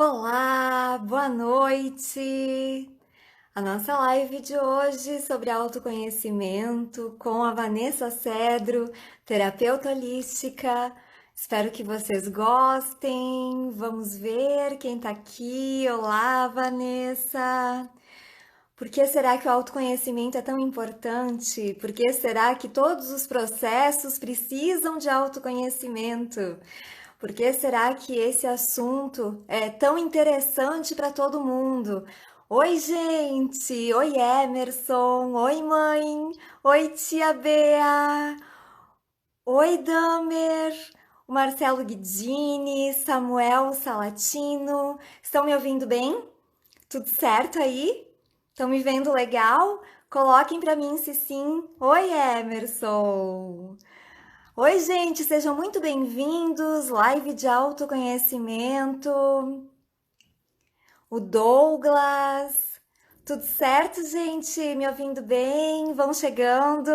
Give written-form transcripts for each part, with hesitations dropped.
Olá, boa noite! A nossa live de hoje sobre autoconhecimento com a Vanessa Cedro, terapeuta holística. Espero que vocês gostem. Vamos ver quem tá aqui. Olá, Vanessa! Por que será que o autoconhecimento é tão importante? Por que será que todos os processos precisam de autoconhecimento? Por que será que esse assunto é tão interessante para todo mundo? Oi, gente! Oi, Emerson! Oi, mãe! Oi, tia Bea! Oi, Damer! O Marcelo Guidini, Samuel Salatino. Estão me ouvindo bem? Tudo certo aí? Estão me vendo legal? Coloquem para mim se sim. Oi, Emerson! Oi, gente, sejam muito bem-vindos. Live de autoconhecimento. O Douglas. Tudo certo, gente? Me ouvindo bem? Vão chegando.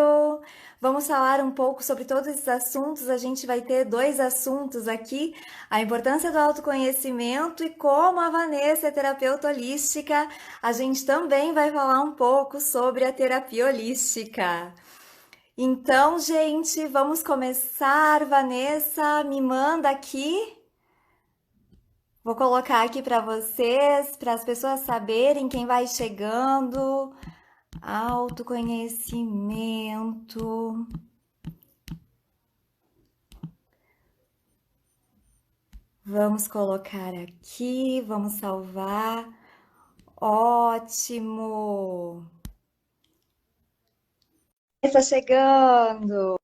Vamos falar um pouco sobre todos esses assuntos. A gente vai ter dois assuntos aqui: a importância do autoconhecimento e como a Vanessa é terapeuta holística. A gente também vai falar um pouco sobre a terapia holística. Então, gente, vamos começar. Vanessa, me manda aqui. Vou colocar aqui para vocês, para as pessoas saberem quem vai chegando. Autoconhecimento. Vamos colocar aqui, vamos salvar. Ótimo! Está chegando.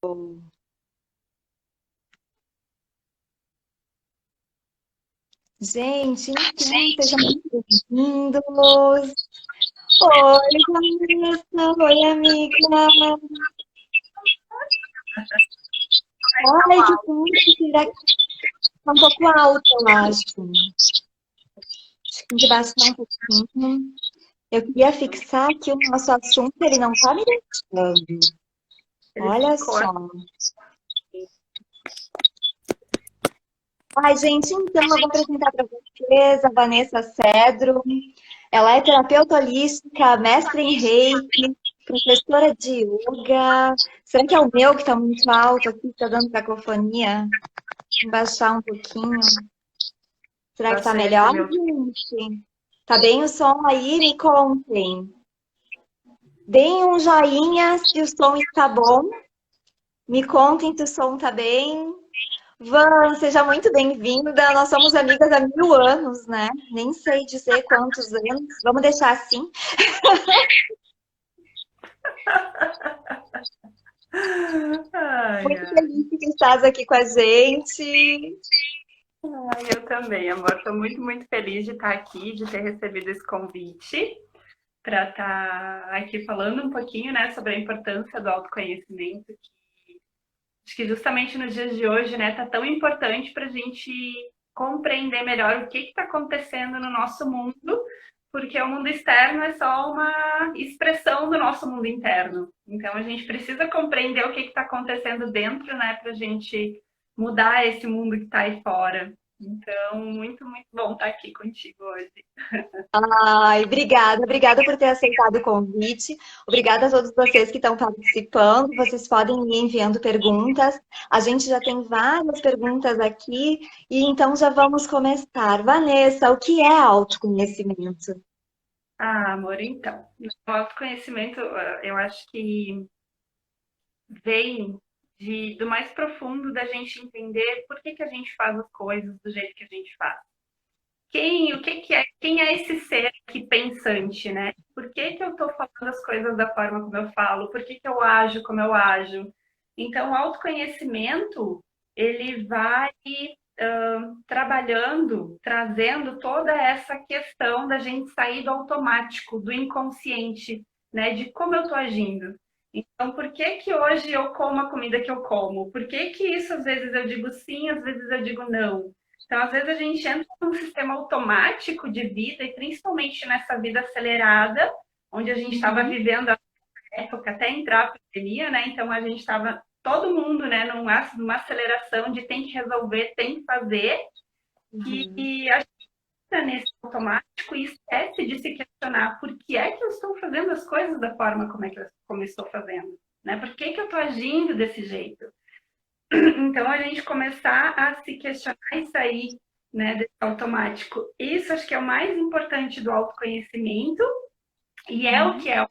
Gente, então, sejam muito bem-vindos. Oi, Vanessa. Oi, amiga. Ai, que bom. Será que tá um pouco alto, eu acho. Acho que tem que baixar um pouquinho. Eu queria fixar que o nosso assunto, ele não tá me deixando. Ele Olha ficou só. Ai, gente, então eu vou apresentar para vocês a Vanessa Cedro. Ela é terapeuta holística, mestre em Reiki, professora de yoga. Será que é o meu que está muito alto aqui, está dando cacofonia? Vou baixar um pouquinho. Será que está bastante o melhor, meu. gente? Tá bem o som aí? Me contem. Deem um joinha se o som está bom. Me contem se o som está bem. Van, seja muito bem-vinda. Nós somos amigas há 1000 anos, né? Nem sei dizer quantos anos. Vamos deixar assim. Ai, Muito ai. feliz que estás aqui com a gente. Ai, eu também, amor. Estou muito, muito feliz de estar aqui, de ter recebido esse convite para estar aqui falando um pouquinho, né, sobre a importância do autoconhecimento, que acho que justamente nos dias de hoje, né, tá tão importante para a gente compreender melhor o que está acontecendo no nosso mundo, porque o mundo externo é só uma expressão do nosso mundo interno. Então a gente precisa compreender o que está acontecendo dentro, né, para a gente mudar esse mundo que está aí fora. Então, muito, muito bom estar aqui contigo hoje. Ai, obrigada por ter aceitado o convite. Obrigada a todos vocês que estão participando. Vocês podem ir enviando perguntas. A gente já tem várias perguntas aqui e então já vamos começar. Vanessa, o que é autoconhecimento? Ah, amor, então, o autoconhecimento, eu acho que vem do mais profundo da gente entender por que a gente faz as coisas do jeito que a gente faz. Quem é esse ser aqui pensante, né? Por que eu estou falando as coisas da forma como eu falo? Por que eu ajo como eu ajo? Então, o autoconhecimento, ele vai trabalhando, trazendo toda essa questão da gente sair do automático, do inconsciente, né? De como eu estou agindo. Então, por que hoje eu como a comida que eu como? Por que isso às vezes eu digo sim, às vezes eu digo não? Então, às vezes a gente entra num sistema automático de vida, e principalmente nessa vida acelerada, onde a gente estava Uhum, vivendo a época até entrar a pandemia, né? Então a gente estava todo mundo, né, numa aceleração de tem que resolver, tem que fazer, uhum. e a gente nesse automático e esquece de se questionar por que é que eu estou fazendo as coisas da forma como eu estou fazendo, né? Por que que eu estou agindo desse jeito? Então, a gente começar a se questionar e sair, né, desse automático. Isso acho que é o mais importante do autoconhecimento e é o que é o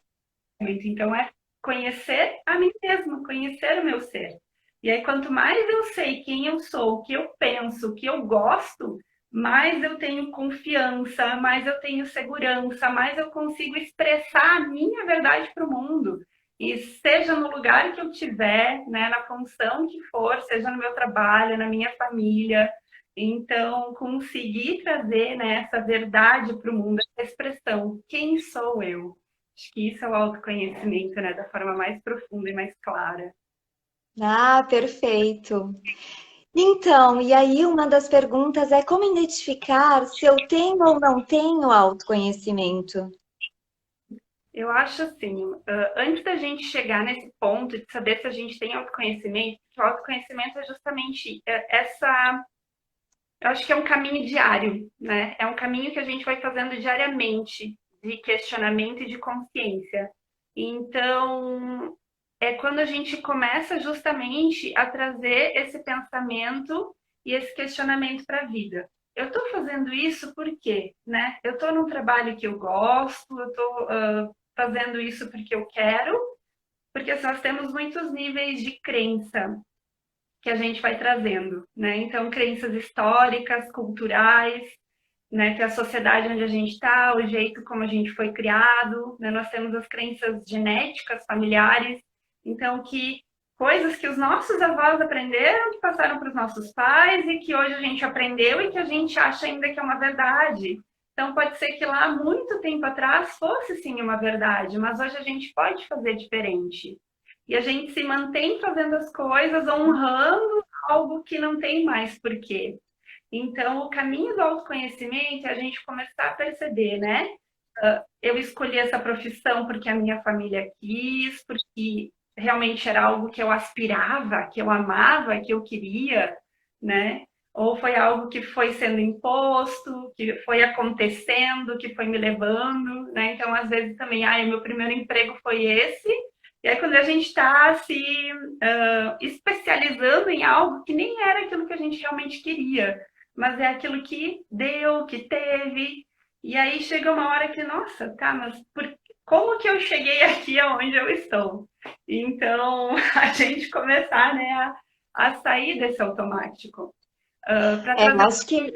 autoconhecimento. Então, é conhecer a mim mesmo, conhecer o meu ser. E aí, quanto mais eu sei quem eu sou, o que eu penso, o que eu gosto, mais eu tenho confiança, mais eu tenho segurança, mais eu consigo expressar a minha verdade para o mundo. E seja no lugar que eu tiver, né, na função que for, seja no meu trabalho, na minha família. Então, conseguir trazer, né, essa verdade para o mundo, essa expressão, quem sou eu? Acho que isso é o autoconhecimento, né, da forma mais profunda e mais clara. Ah, perfeito. Então, e aí uma das perguntas é como identificar se eu tenho ou não tenho autoconhecimento? Eu acho assim, antes da gente chegar nesse ponto de saber se a gente tem autoconhecimento, que o autoconhecimento é justamente essa. Eu acho que é um caminho diário, né? É um caminho que a gente vai fazendo diariamente, de questionamento e de consciência. Então, é quando a gente começa justamente a trazer esse pensamento e esse questionamento para a vida. Eu estou fazendo isso por quê? Né? Eu estou num trabalho que eu gosto, eu estou fazendo isso porque eu quero, porque nós temos muitos níveis de crença que a gente vai trazendo, né? Então, crenças históricas, culturais, né? Que é a sociedade onde a gente está, o jeito como a gente foi criado, né? Nós temos as crenças genéticas, familiares, então que coisas que os nossos avós aprenderam, que passaram para os nossos pais e que hoje a gente aprendeu e que a gente acha ainda que é uma verdade. Então pode ser que lá muito tempo atrás fosse sim uma verdade, mas hoje a gente pode fazer diferente. E a gente se mantém fazendo as coisas honrando algo que não tem mais porquê. Então, o caminho do autoconhecimento é a gente começar a perceber, né? Eu escolhi essa profissão porque a minha família quis, porque realmente era algo que eu aspirava, que eu amava, que eu queria, né? Ou foi algo que foi sendo imposto, que foi acontecendo, que foi me levando, né? Então, às vezes também, meu primeiro emprego foi esse. E aí, quando a gente está se especializando em algo que nem era aquilo que a gente realmente queria, mas é aquilo que deu, que teve. E aí chega uma hora que, nossa, tá, mas como que eu cheguei aqui aonde eu estou? Então, a gente começar, né, a sair desse automático. Para É, eu trazer, acho que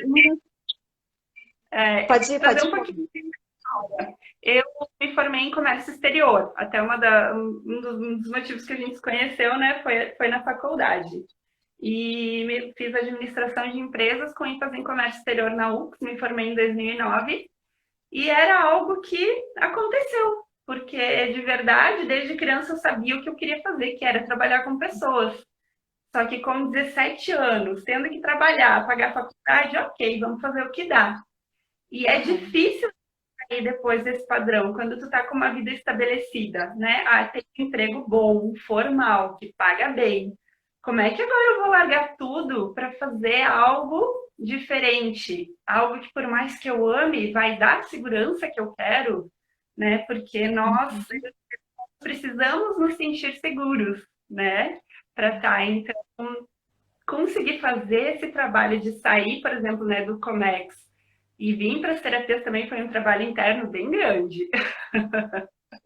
pode trazer um pouquinho falar. de história. Eu me formei em comércio exterior, até um dos motivos que a gente se conheceu, né, foi na faculdade. E fiz administração de empresas com ênfase em comércio exterior na UFRGS, me formei em 2009, e era algo que aconteceu, porque de verdade, desde criança eu sabia o que eu queria fazer, que era trabalhar com pessoas. Só que com 17 anos, tendo que trabalhar, pagar faculdade, ok, vamos fazer o que dá. E é Uhum. difícil sair depois desse padrão, quando tu tá com uma vida estabelecida, né? Tem um emprego bom, formal, que paga bem. Como é que agora eu vou largar tudo para fazer algo diferente? Algo que, por mais que eu ame, vai dar a segurança que eu quero, né? Porque nós precisamos nos sentir seguros, né? Para estar. Então, conseguir fazer esse trabalho de sair, por exemplo, né, do Comex e vir para as terapias também foi um trabalho interno bem grande.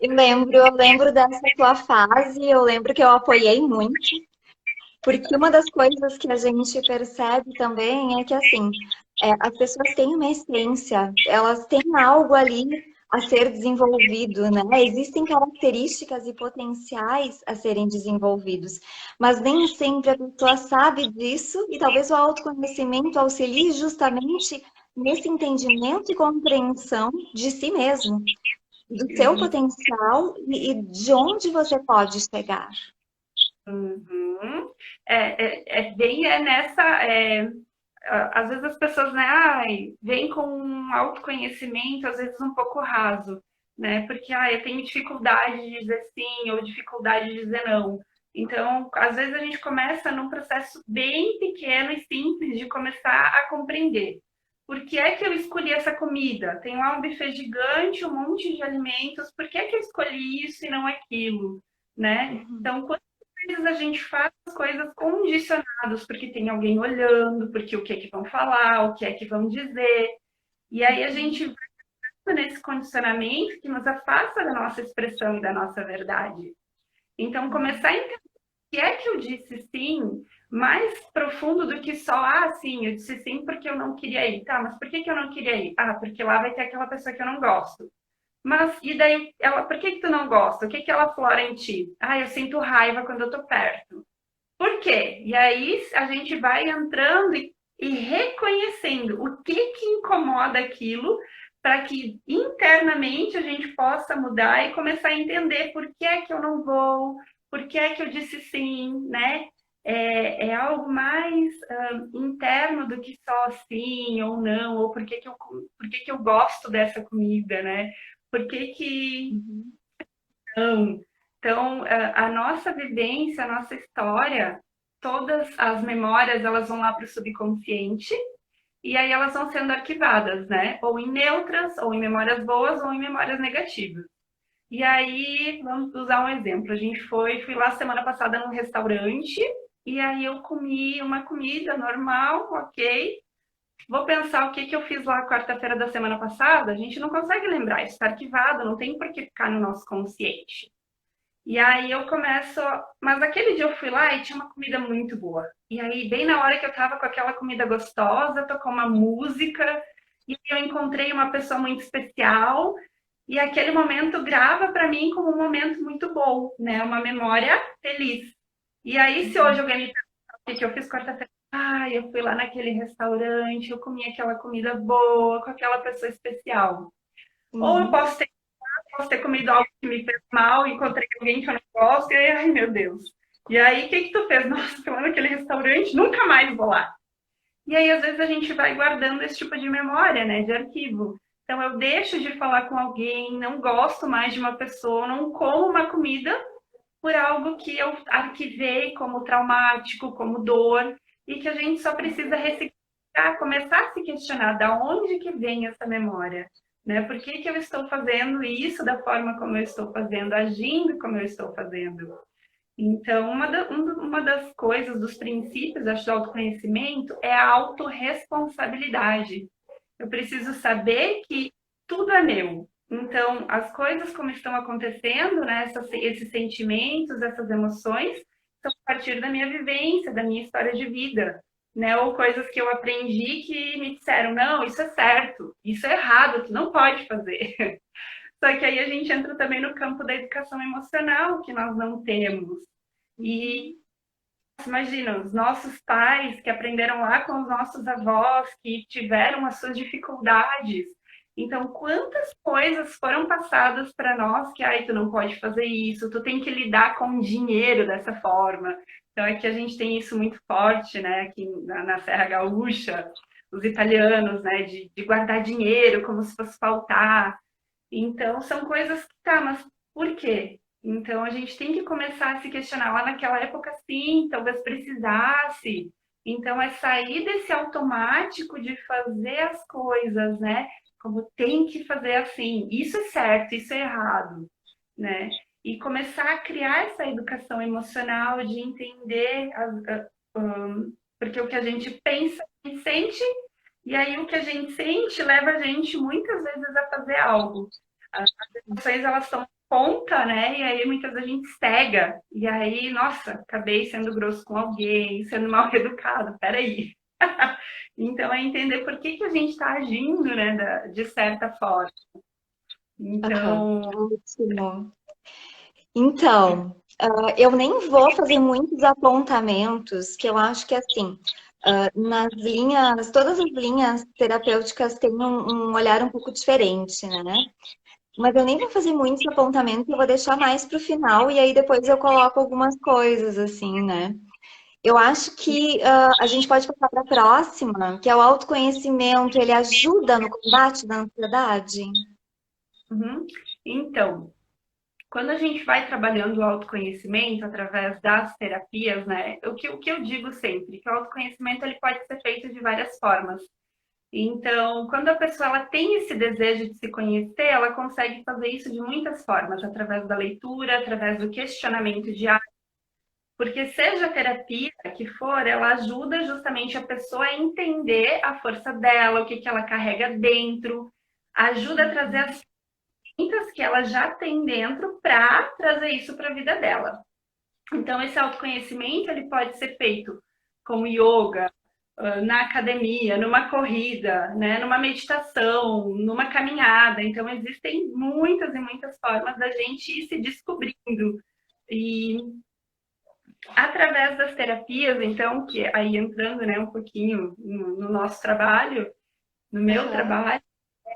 Eu lembro dessa tua fase, eu lembro que eu apoiei muito, porque uma das coisas que a gente percebe também é que, assim, as pessoas têm uma essência, elas têm algo ali a ser desenvolvido, né? Existem características e potenciais a serem desenvolvidos, mas nem sempre a pessoa sabe disso e talvez o autoconhecimento auxilie justamente nesse entendimento e compreensão de si mesmo, do seu potencial e de onde você pode chegar. Uhum. Bem nessa. Às vezes as pessoas, né, vêm com um autoconhecimento, às vezes um pouco raso, né? Porque eu tenho dificuldade de dizer sim ou dificuldade de dizer não. Então, às vezes a gente começa num processo bem pequeno e simples de começar a compreender por que é que eu escolhi essa comida? Tem lá um buffet gigante, um monte de alimentos, por que é que eu escolhi isso e não aquilo, né? Uhum. Então, quantas vezes a gente faz as coisas condicionadas porque tem alguém olhando, porque o que é que vão falar, o que é que vão dizer, e aí a Uhum. gente vai nesse condicionamento que nos afasta da nossa expressão e da nossa verdade. Então, começar a entender o que é que eu disse sim, mais profundo do que só, sim, eu disse sim porque eu não queria ir. Tá, mas por que que eu não queria ir? Ah, porque lá vai ter aquela pessoa que eu não gosto. Mas, e daí, ela, por que que tu não gosta? O que que ela flora em ti? Ah, eu sinto raiva quando eu tô perto. Por quê? E aí a gente vai entrando e reconhecendo o que que incomoda aquilo para que internamente a gente possa mudar e começar a entender por que é que eu não vou, por que é que eu disse sim, né? É algo mais interno do que só sim ou não, ou por que que eu gosto dessa comida, né? Por que que Uhum. não? Então, a nossa vivência, a nossa história, todas as memórias, elas vão lá para o subconsciente e aí elas vão sendo arquivadas, né? Ou em neutras, ou em memórias boas, ou em memórias negativas. E aí, vamos usar um exemplo. Fui lá semana passada num restaurante e aí eu comi uma comida normal, ok. Vou pensar o que que eu fiz lá quarta-feira da semana passada. A gente não consegue lembrar, isso está arquivado, não tem por que ficar no nosso consciente. E aí eu começo, mas aquele dia eu fui lá e tinha uma comida muito boa. E aí, bem na hora que eu tava com aquela comida gostosa, tocou uma música, e eu encontrei uma pessoa muito especial, e aquele momento grava para mim como um momento muito bom, né? Uma memória feliz. E aí, se hoje Uhum. alguém me perguntar o que que eu fiz quarta-feira, eu fui lá naquele restaurante, eu comi aquela comida boa com aquela pessoa especial. Ou eu Uhum. posso ter comido algo que me fez mal, encontrei alguém que eu não gosto, e aí, ai meu Deus. E aí, o que que tu fez? Nossa, fui lá naquele restaurante, nunca mais vou lá. E aí, às vezes, a gente vai guardando esse tipo de memória, né, de arquivo. Então, eu deixo de falar com alguém, não gosto mais de uma pessoa, não como uma comida por algo que eu arquivei como traumático, como dor, e que a gente só precisa ressignificar, começar a se questionar da onde que vem essa memória, né? Por que que eu estou fazendo isso da forma como eu estou fazendo, agindo como eu estou fazendo? Então, uma das coisas, dos princípios, acho, do autoconhecimento é a autorresponsabilidade. Eu preciso saber que tudo é meu. Então, as coisas como estão acontecendo, né, esses sentimentos, essas emoções, são a partir da minha vivência, da minha história de vida, né? Ou coisas que eu aprendi que me disseram, não, isso é certo, isso é errado, tu não pode fazer. Só que aí a gente entra também no campo da educação emocional, que nós não temos. E Uhum. imagina, os nossos pais que aprenderam lá com os nossos avós, que tiveram as suas dificuldades. Então, quantas coisas foram passadas para nós que, tu não pode fazer isso, tu tem que lidar com dinheiro dessa forma. Então, é que a gente tem isso muito forte, né, aqui na Serra Gaúcha, os italianos, né, de guardar dinheiro como se fosse faltar. Então, são coisas que, tá, mas por quê? Então, a gente tem que começar a se questionar. Lá naquela época, sim, talvez precisasse. Então, é sair desse automático de fazer as coisas, né? Como tem que fazer assim. Isso é certo, isso é errado, né? E começar a criar essa educação emocional de entender, porque o que a gente pensa e sente, e aí o que a gente sente leva a gente muitas vezes a fazer algo. As emoções, elas estão ponta, né? E aí muitas vezes a gente cega. E aí, nossa, acabei sendo grosso com alguém, sendo mal educado. Peraí. Então, é entender por que que a gente está agindo, né, de certa forma. Aham. Então, Ótimo. Então, eu nem vou fazer muitos apontamentos, que eu acho que assim, nas linhas, todas as linhas terapêuticas têm um olhar um pouco diferente, né? Mas eu nem vou fazer muitos apontamentos, eu vou deixar mais para o final e aí depois eu coloco algumas coisas assim, né? Eu acho que a gente pode passar para a próxima, que é o autoconhecimento, ele ajuda no combate da ansiedade? uhum. Então, quando a gente vai trabalhando o autoconhecimento através das terapias, né? O que eu digo sempre, que o autoconhecimento ele pode ser feito de várias formas. Então, quando a pessoa ela tem esse desejo de se conhecer, ela consegue fazer isso de muitas formas, através da leitura, através do questionamento diário, porque seja a terapia que for, ela ajuda justamente a pessoa a entender a força dela, o que ela carrega dentro, ajuda a trazer as ferramentas que ela já tem dentro para trazer isso para a vida dela. Então, esse autoconhecimento ele pode ser feito como yoga, na academia, numa corrida, né, numa meditação, numa caminhada. Então, existem muitas e muitas formas da gente ir se descobrindo. E através das terapias, então, que aí entrando, né, um pouquinho no nosso trabalho, no meu Aham. trabalho,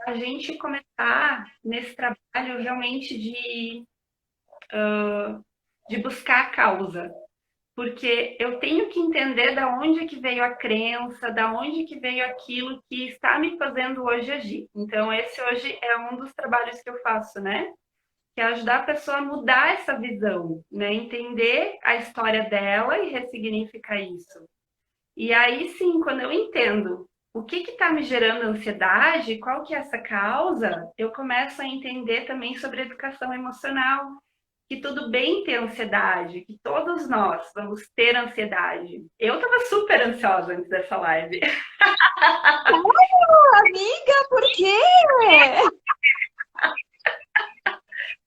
a gente começar nesse trabalho realmente de buscar a causa. Porque eu tenho que entender da onde que veio a crença, da onde que veio aquilo que está me fazendo hoje agir. Então, esse hoje é um dos trabalhos que eu faço, né? Que é ajudar a pessoa a mudar essa visão, né? Entender a história dela e ressignificar isso. E aí sim, quando eu entendo o que está me gerando ansiedade, qual que é essa causa, eu começo a entender também sobre educação emocional, que tudo bem ter ansiedade, que todos nós vamos ter ansiedade. Eu estava super ansiosa antes dessa live. Amiga, por quê?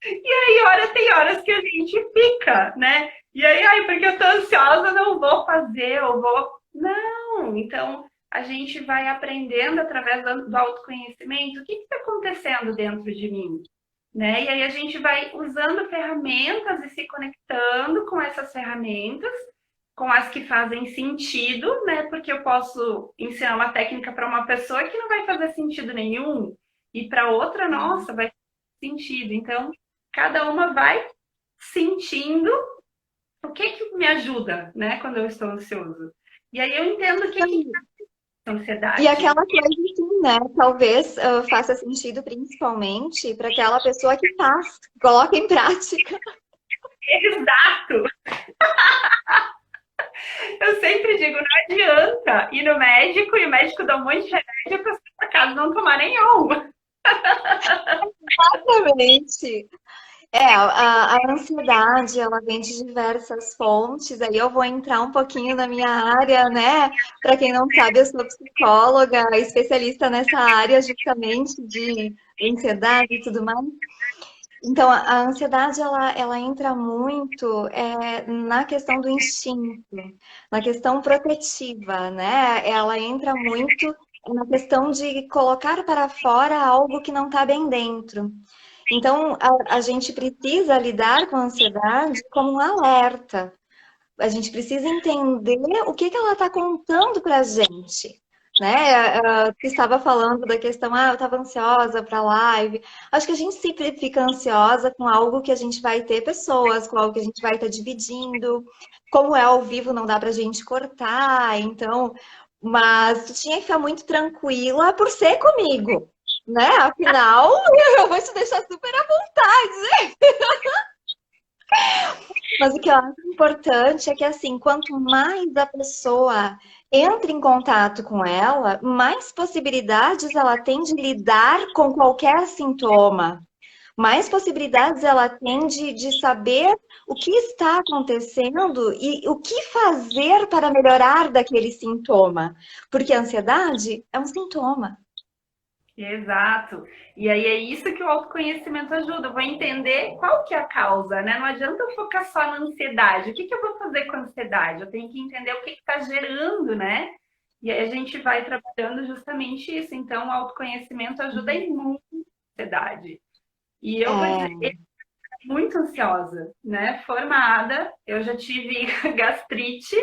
E aí, tem horas que a gente fica, né? E aí, ai, porque eu tô ansiosa, não vou fazer, eu vou. Não! Então, a gente vai aprendendo através do autoconhecimento o que está acontecendo dentro de mim. Né? E aí a gente vai usando ferramentas e se conectando com essas ferramentas, com as que fazem sentido, né? Porque eu posso ensinar uma técnica para uma pessoa que não vai fazer sentido nenhum, e para outra, nossa, vai fazer sentido. Então, cada uma vai sentindo o que que me ajuda, né, quando eu estou ansioso. E aí eu entendo o que que é E ansiedade. aquela coisa assim, né? Talvez faça sentido principalmente para aquela pessoa que faz, que coloca em prática. Exato! Eu sempre digo, não adianta ir no médico e o médico dá um monte de remédio para pessoa por casa não tomar nenhum. Exatamente. A ansiedade, ela vem de diversas fontes. Aí eu vou entrar um pouquinho na minha área, né? Para quem não sabe, eu sou psicóloga, especialista nessa área justamente de ansiedade e tudo mais. Então, a ansiedade, ela entra muito na questão do instinto, na questão protetiva, né? Ela entra muito na questão de colocar para fora algo que não está bem dentro. Então, a gente precisa lidar com a ansiedade como um alerta. A gente precisa entender o que que ela está contando para a gente. Né? Tu estava falando da questão, eu estava ansiosa para a live. Acho que a gente sempre fica ansiosa com algo que a gente vai ter pessoas, com algo que a gente vai estar dividindo. Como é ao vivo, não dá para a gente cortar, então. Mas tu tinha que ficar muito tranquila por ser comigo, né? Afinal, eu vou te deixar super à vontade. Mas o que eu acho importante é que, assim, quanto mais a pessoa entra em contato com ela, mais possibilidades ela tem de lidar com qualquer sintoma. Mais possibilidades ela tem de saber o que está acontecendo e o que fazer para melhorar daquele sintoma. Porque a ansiedade é um sintoma. Exato. E aí é isso que o autoconhecimento ajuda. Eu vou entender qual que é a causa, né? Não adianta eu focar só na ansiedade. O que que eu vou fazer com a ansiedade? Eu tenho que entender o que está gerando, né? E aí a gente vai trabalhando justamente isso. Então, o autoconhecimento ajuda em muito a ansiedade. E eu vou dizer, eu É, sou muito ansiosa, né? Formada, eu já tive gastrite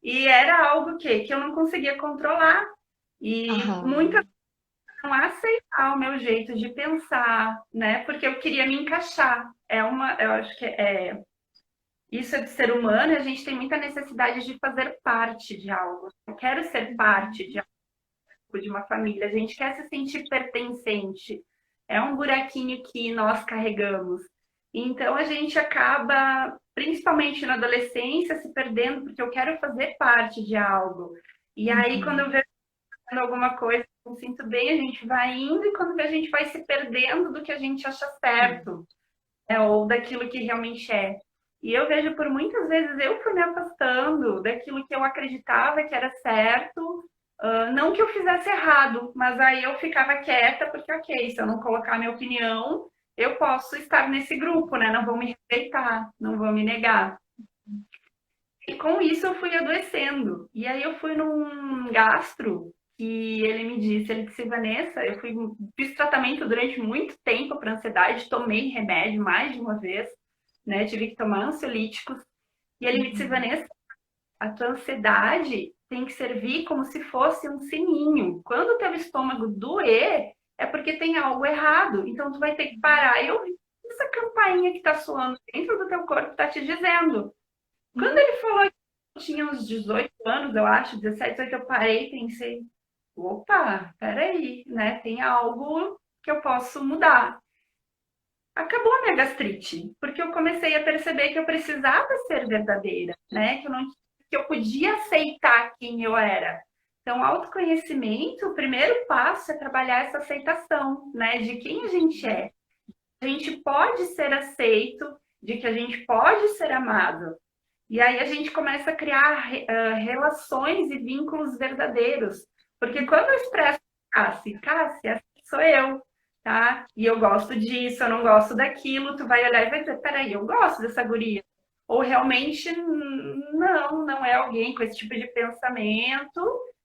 e era algo que eu não conseguia controlar. E aham, muitas não aceitar o meu jeito de pensar, né? Porque eu queria me encaixar. Eu acho que isso é de ser humano e a gente tem muita necessidade de fazer parte de algo. Eu quero ser parte de algo, de uma família. A gente quer se sentir pertencente. É um buraquinho que nós carregamos. Então a gente acaba, principalmente na adolescência, se perdendo porque eu quero fazer parte de algo. E aí, quando eu uhum. vejo alguma coisa, eu me sinto bem, a gente vai indo e quando a gente vai se perdendo do que a gente acha certo, ou daquilo que realmente é. E eu vejo por muitas vezes eu fui me afastando daquilo que eu acreditava que era certo, não que eu fizesse errado, mas aí eu ficava quieta, porque, ok, se eu não colocar minha opinião, eu posso estar nesse grupo, né? Não vão me respeitar, não vão me negar. E com isso eu fui adoecendo. E aí eu fui num gastro que ele me disse, ele disse, Vanessa, fiz tratamento durante muito tempo para ansiedade, tomei remédio mais de uma vez, né? Tive que tomar ansiolíticos. E ele me disse, Vanessa, a tua ansiedade tem que servir como se fosse um sininho. Quando o teu estômago doer, é porque tem algo errado. Então tu vai ter que parar e ouvir essa campainha que está soando dentro do teu corpo está te dizendo. Quando ele falou que eu tinha uns 18 anos, eu acho, 17, 18, eu parei e pensei, opa, peraí, né? Tem algo que eu posso mudar. Acabou a minha gastrite, porque eu comecei a perceber que eu precisava ser verdadeira, né? Que eu podia aceitar quem eu era. Então, autoconhecimento, o primeiro passo é trabalhar essa aceitação, né? De quem a gente é. A gente pode ser aceito, de que a gente pode ser amado. E aí a gente começa a criar relações e vínculos verdadeiros. Porque quando eu expresso Cássia, essa sou eu, tá? E eu gosto disso, eu não gosto daquilo, tu vai olhar e vai dizer, peraí, eu gosto dessa guria. Ou realmente não é alguém com esse tipo de pensamento,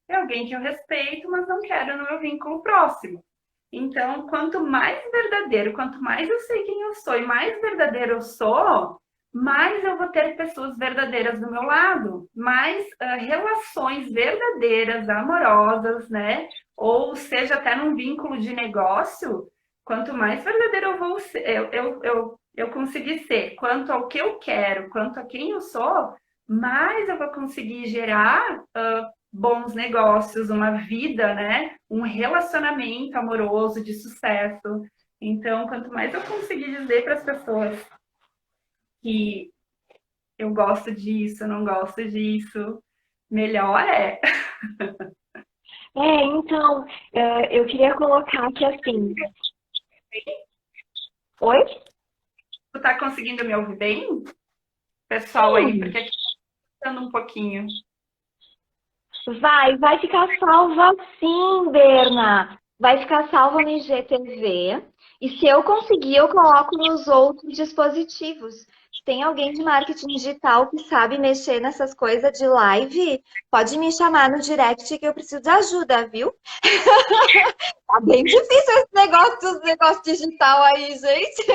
é alguém que eu respeito, mas não quero no meu vínculo próximo. Então, quanto mais verdadeiro, quanto mais eu sei quem eu sou e mais verdadeiro eu sou, mais eu vou ter pessoas verdadeiras do meu lado, mais relações verdadeiras, amorosas, né? Ou seja, até num vínculo de negócio, quanto mais verdadeiro eu vou ser, eu conseguir ser, quanto ao que eu quero, quanto a quem eu sou, mais eu vou conseguir gerar bons negócios, uma vida, né? Um relacionamento amoroso de sucesso. Então, quanto mais eu conseguir dizer para as pessoas que eu gosto disso, eu não gosto disso, melhor é. Então, eu queria colocar que assim. Oi? Tu tá conseguindo me ouvir bem? Pessoal aí, porque aqui tá um pouquinho. Vai ficar salva sim, Berna. Vai ficar salva no IGTV. E se eu conseguir, eu coloco nos outros dispositivos. Se tem alguém de marketing digital que sabe mexer nessas coisas de live, pode me chamar no direct que eu preciso de ajuda, viu? Tá bem difícil esse negócio digital aí, gente.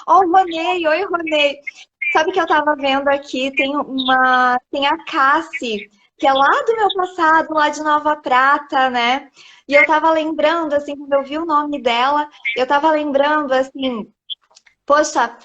Ó, o Ronei, oi, Ronei. Sabe que eu tava vendo aqui, tem a Cassi, que é lá do meu passado, lá de Nova Prata, né? E eu tava lembrando, assim, quando eu vi o nome dela, eu tava lembrando, assim, poxa,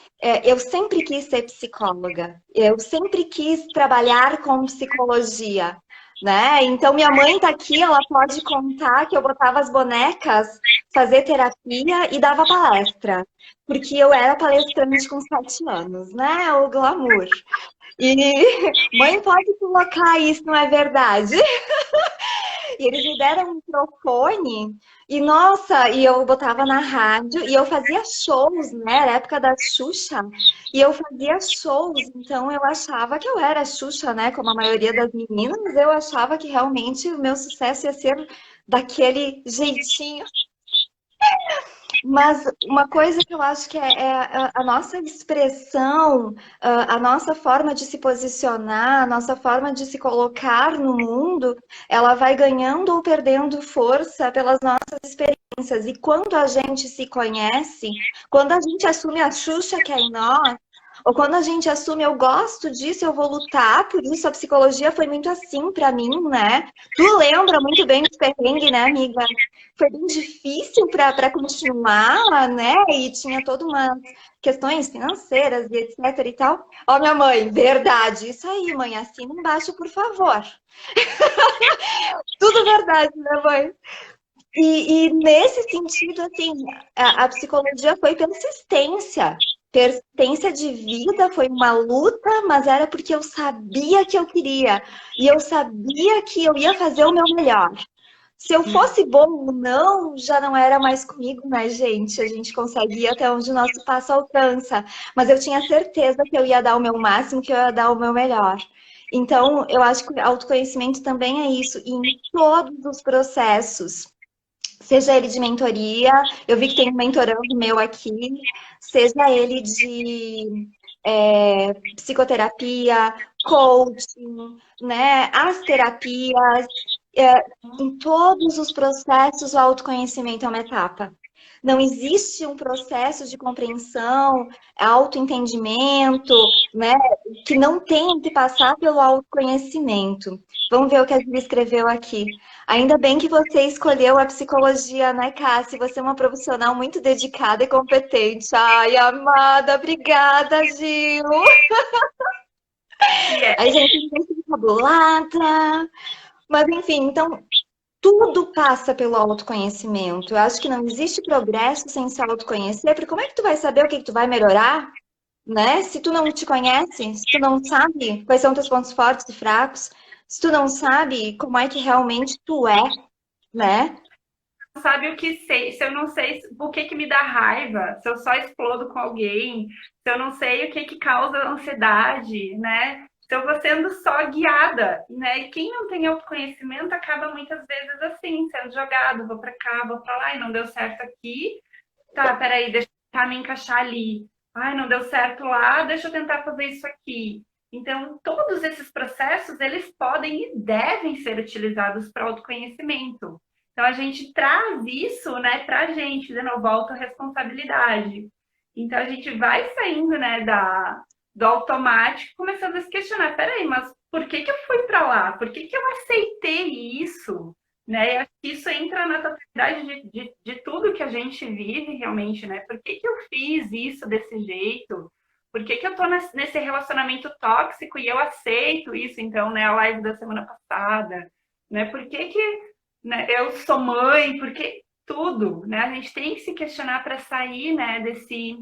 eu sempre quis ser psicóloga, eu sempre quis trabalhar com psicologia, né? Então, minha mãe tá aqui, ela pode contar que eu botava as bonecas, fazer terapia e dava palestra, porque eu era palestrante com 7 anos, né? O glamour. E mãe pode colocar isso, não é verdade? E eles me deram um microfone e, nossa, e eu botava na rádio e eu fazia shows, né? Era a época da Xuxa. E eu fazia shows, então eu achava que eu era Xuxa, né? Como a maioria das meninas, eu achava que realmente o meu sucesso ia ser daquele jeitinho. Mas uma coisa que eu acho que é a nossa expressão, a nossa forma de se posicionar, a nossa forma de se colocar no mundo, ela vai ganhando ou perdendo força pelas nossas experiências. E quando a gente se conhece, quando a gente assume a Xuxa que é em nós, ou quando a gente assume eu gosto disso, eu vou lutar por isso, a psicologia foi muito assim para mim, né? Tu lembra muito bem do perrengue, né, amiga? Foi bem difícil para continuar, né? E tinha todas umas questões financeiras e etc e tal. Ó, minha mãe, verdade. Isso aí, mãe, assina embaixo, por favor. Tudo verdade, né, mãe? E nesse sentido, assim, a psicologia foi persistência. Persistência de vida, foi uma luta, mas era porque eu sabia que eu queria. E eu sabia que eu ia fazer o meu melhor. Se eu fosse bom ou não, já não era mais comigo, né, gente? A gente consegue ir até onde o nosso passo alcança. Mas eu tinha certeza que eu ia dar o meu máximo, que eu ia dar o meu melhor. Então, eu acho que o autoconhecimento também é isso, e em todos os processos, seja ele de mentoria, eu vi que tem um mentorando meu aqui, seja ele de psicoterapia, coaching, né, as terapias, é, em todos os processos o autoconhecimento é uma etapa. Não existe um processo de compreensão, autoentendimento, né, que não tenha que passar pelo autoconhecimento. Vamos ver o que a Julia escreveu aqui. Ainda bem que você escolheu a psicologia, né, Cássia? Você é uma profissional muito dedicada e competente. Ai, amada, obrigada, Gil. E é, A gente não tem cabulada. Mas, enfim, então, tudo passa pelo autoconhecimento. Eu acho que não existe progresso sem se autoconhecer, porque como é que tu vai saber o que tu vai melhorar, né? Se tu não te conhece, se tu não sabe quais são teus pontos fortes e fracos, se tu não sabe como é que realmente tu é, né? sabe o que sei, se eu não sei o que que me dá raiva, se eu só explodo com alguém, se eu não sei o que que causa ansiedade, né? Se eu vou sendo só guiada, né? E quem não tem autoconhecimento acaba muitas vezes assim, sendo jogado, vou para cá, vou para lá e não deu certo aqui. Tá, peraí, deixa eu tentar me encaixar ali. Ai, não deu certo lá, deixa eu tentar fazer isso aqui. Então, todos esses processos, eles podem e devem ser utilizados para autoconhecimento. Então, a gente traz isso, né, para a gente, de novo, autorresponsabilidade. Então, a gente vai saindo, né, do automático, começando a se questionar, peraí, mas por que que eu fui para lá? Por que que eu aceitei isso? Né? E acho que isso entra na totalidade de tudo que a gente vive realmente, né? Por que que eu fiz isso desse jeito? Por que que eu tô nesse relacionamento tóxico e eu aceito isso, então, né? A live da semana passada, né? Por que que, né, eu sou mãe? Por que tudo, né? A gente tem que se questionar para sair, né, desse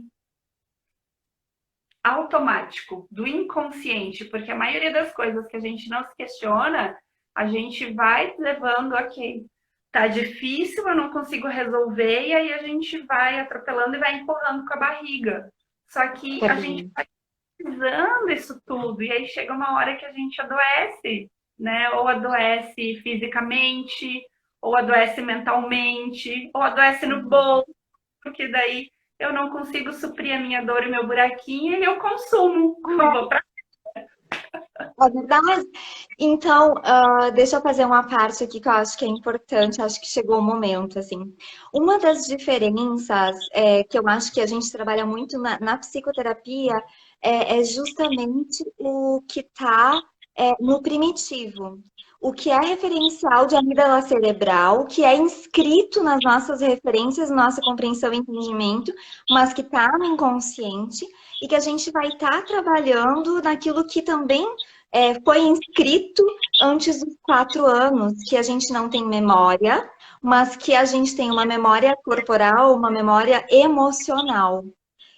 automático, do inconsciente, porque a maioria das coisas que a gente não se questiona, a gente vai levando, ok, tá difícil, eu não consigo resolver, e aí a gente vai atropelando e vai empurrando com a barriga. Só que a gente vai precisando isso tudo, e aí chega uma hora que a gente adoece, né? Ou adoece fisicamente, ou adoece mentalmente, ou adoece no bolso, porque daí eu não consigo suprir a minha dor e meu buraquinho e eu consumo. Eu vou pra... É verdade? Então, deixa eu fazer uma parte aqui que eu acho que é importante, acho que chegou o momento, assim. Uma das diferenças que eu acho que a gente trabalha muito na psicoterapia é justamente o que está no primitivo. O que é referencial de amígdala cerebral, o que é inscrito nas nossas referências, nossa compreensão e entendimento, mas que está no inconsciente e que a gente vai estar trabalhando naquilo que também foi inscrito antes dos 4 anos, que a gente não tem memória, mas que a gente tem uma memória corporal, uma memória emocional.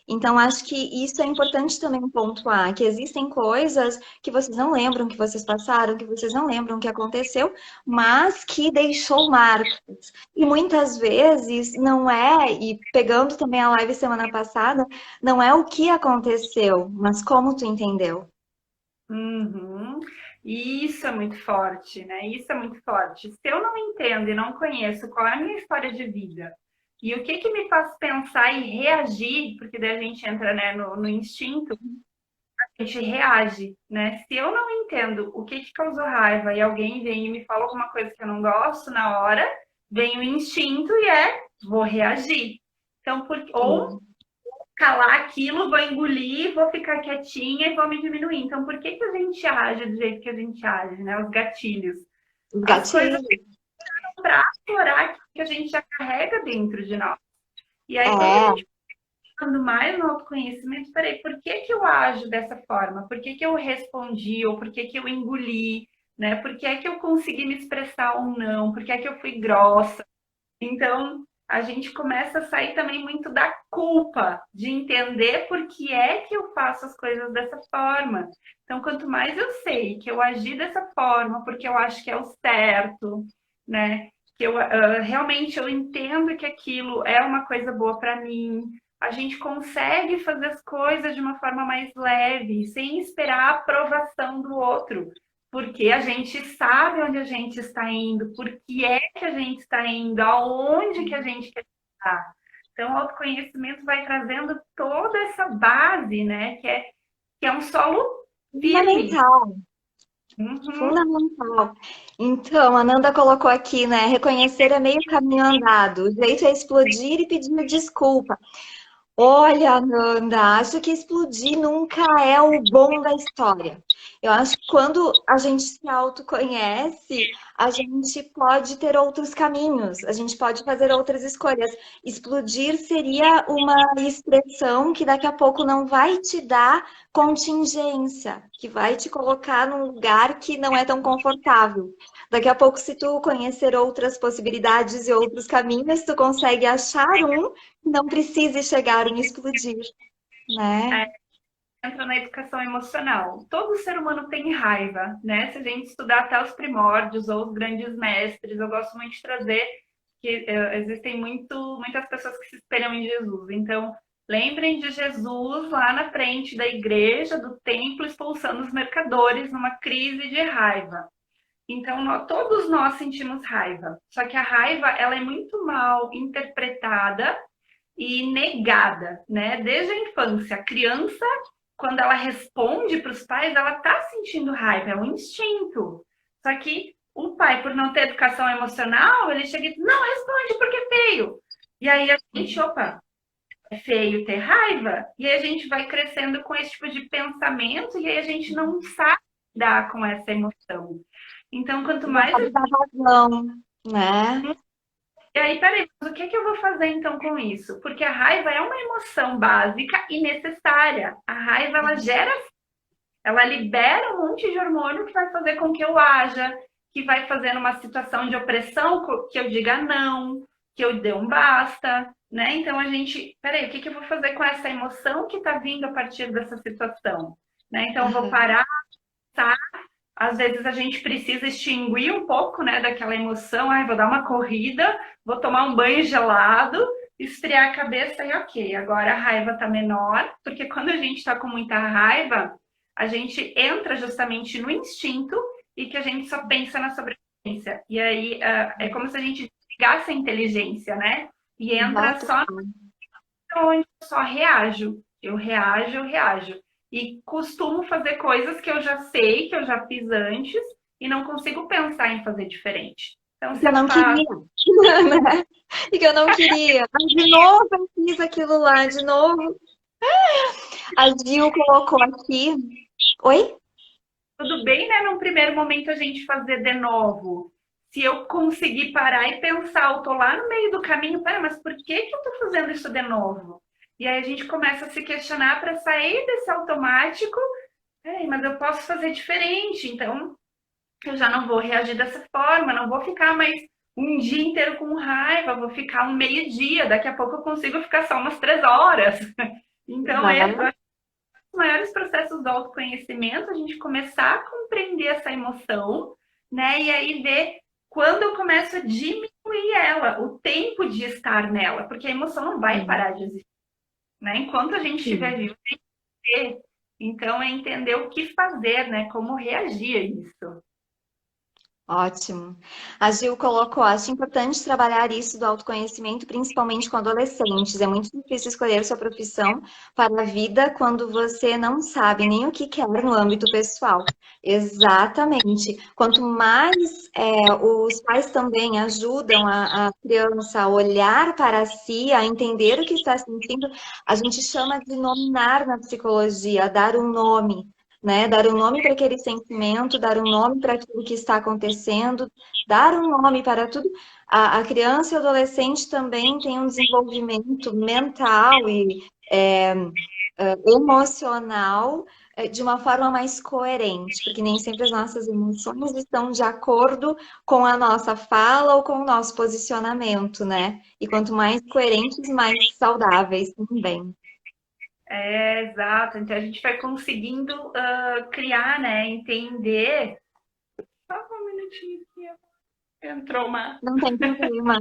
Então, acho que isso é importante também pontuar, que existem coisas que vocês não lembram que vocês passaram, que vocês não lembram que aconteceu, mas que deixou marcas. E muitas vezes não é, e pegando também a live semana passada, não é o que aconteceu, mas como tu entendeu. Uhum. Isso é muito forte, né? Isso é muito forte. Se eu não entendo e não conheço qual é a minha história de vida e o que que me faz pensar e reagir, porque daí a gente entra, né, no instinto, a gente reage, né? Se eu não entendo o que que causou raiva e alguém vem e me fala alguma coisa que eu não gosto na hora, vem o instinto e vou reagir. Então, ou Sim. calar aquilo, vou engolir, vou ficar quietinha e vou me diminuir. Então, por que que a gente age do jeito que a gente age, né? Os gatilhos. Os As coisas gatilhos. para aflorar aquilo que a gente já carrega dentro de nós. E aí, quando a É, gente ficando mais no autoconhecimento, peraí, por que que eu ajo dessa forma? Por que que eu respondi? Ou por que que eu engoli? Né? Por que é que eu consegui me expressar ou não? Por que é que eu fui grossa? Então, a gente começa a sair também muito da culpa, de entender por que é que eu faço as coisas dessa forma. Então, quanto mais eu sei que eu agi dessa forma, porque eu acho que é o certo, né? que eu realmente eu entendo que aquilo é uma coisa boa para mim. A gente consegue fazer as coisas de uma forma mais leve, sem esperar a aprovação do outro, porque a gente sabe onde a gente está indo, por que é que a gente está indo, aonde que a gente quer estar. Então, o autoconhecimento vai trazendo toda essa base, né, que é um solo firme. Fundamental, Uhum. fundamental. Então, a Nanda colocou aqui, né? Reconhecer é meio caminho andado. O jeito é explodir e pedir desculpa. Olha, Nanda, acho que explodir nunca é o bom da história. Eu acho que quando a gente se autoconhece, a gente pode ter outros caminhos, a gente pode fazer outras escolhas. Explodir seria uma expressão que daqui a pouco não vai te dar contingência, que vai te colocar num lugar que não é tão confortável. Daqui a pouco, se tu conhecer outras possibilidades e outros caminhos, tu consegue achar um não precise chegar em explodir, né? Entra na educação emocional. Todo ser humano tem raiva, né? Se a gente estudar até os primórdios ou os grandes mestres, eu gosto muito de trazer que existem muitas pessoas que se espelham em Jesus. Então, lembrem de Jesus lá na frente da igreja, do templo, expulsando os mercadores numa crise de raiva. Então, todos nós sentimos raiva. Só que a raiva, ela é muito mal interpretada e negada, né? Desde a infância. A criança, quando ela responde para os pais, ela está sentindo raiva, é um instinto. Só que o pai, por não ter educação emocional, ele chega e diz, não, responde porque é feio. E aí a gente, opa, é feio ter raiva? E aí a gente vai crescendo com esse tipo de pensamento e aí a gente não sabe lidar com essa emoção. Então, quanto Não mais sabe dar razão, né? e aí, peraí, mas o que que eu vou fazer então com isso? Porque a raiva é uma emoção básica e necessária. A raiva, ela libera um monte de hormônio que vai fazer com que eu haja, que vai fazer numa situação de opressão que eu diga não, que eu dê um basta, né? Então a gente, peraí, o que que eu vou fazer com essa emoção que está vindo a partir dessa situação? Né? Então eu vou Aham. parar, tá? Às vezes a gente precisa extinguir um pouco, né, daquela emoção. Ai, vou dar uma corrida, vou tomar um banho gelado, esfriar a cabeça e ok, agora a raiva está menor, porque quando a gente está com muita raiva, a gente entra justamente no instinto e que a gente só pensa na sobrevivência. E aí é como se a gente desligasse a inteligência, né? E entra Exato. só onde eu só reajo. Eu reajo, eu reajo. E costumo fazer coisas que eu já sei, que eu já fiz antes, e não consigo pensar em fazer diferente. Então, E se que eu eu não faço. queria, né? E que eu não queria. Mas de novo eu fiz aquilo lá, de novo. A Gil colocou aqui. Oi? Tudo bem, né? Num primeiro momento a gente fazer de novo. Se eu conseguir parar e pensar, eu tô lá no meio do caminho, pera, mas por que que eu tô fazendo isso de novo? E aí a gente começa a se questionar para sair desse automático. Mas eu posso fazer diferente, então eu já não vou reagir dessa forma, não vou ficar mais um dia inteiro com raiva, vou ficar um meio-dia, daqui a pouco eu consigo ficar só umas 3 horas. Então, eu Exato. acho que os maiores processos do autoconhecimento, a gente começar a compreender essa emoção, né? E aí ver quando eu começo a diminuir ela, o tempo de estar nela, porque a emoção não vai Sim, parar de existir, né? Enquanto a gente estiver sim. vivo, tem que ter. Então, é entender o que fazer, né? Como reagir a isso. Ótimo. A Gil colocou, acho importante trabalhar isso do autoconhecimento, principalmente com adolescentes. É muito difícil escolher sua profissão para a vida quando você não sabe nem o que quer no âmbito pessoal. Exatamente. Quanto mais os pais também ajudam a criança a olhar para si, a entender o que está sentindo, a gente chama de nominar na psicologia, dar um nome, né? Dar um nome para aquele sentimento, dar um nome para aquilo que está acontecendo, dar um nome para tudo. A criança e o adolescente também têm um desenvolvimento mental e emocional de uma forma mais coerente, porque nem sempre as nossas emoções estão de acordo com a nossa fala ou com o nosso posicionamento, né? E quanto mais coerentes, mais saudáveis também. Exato. Então a gente vai conseguindo criar, né? Entender. Só um minutinho aqui. Entrou uma. Não tem problema.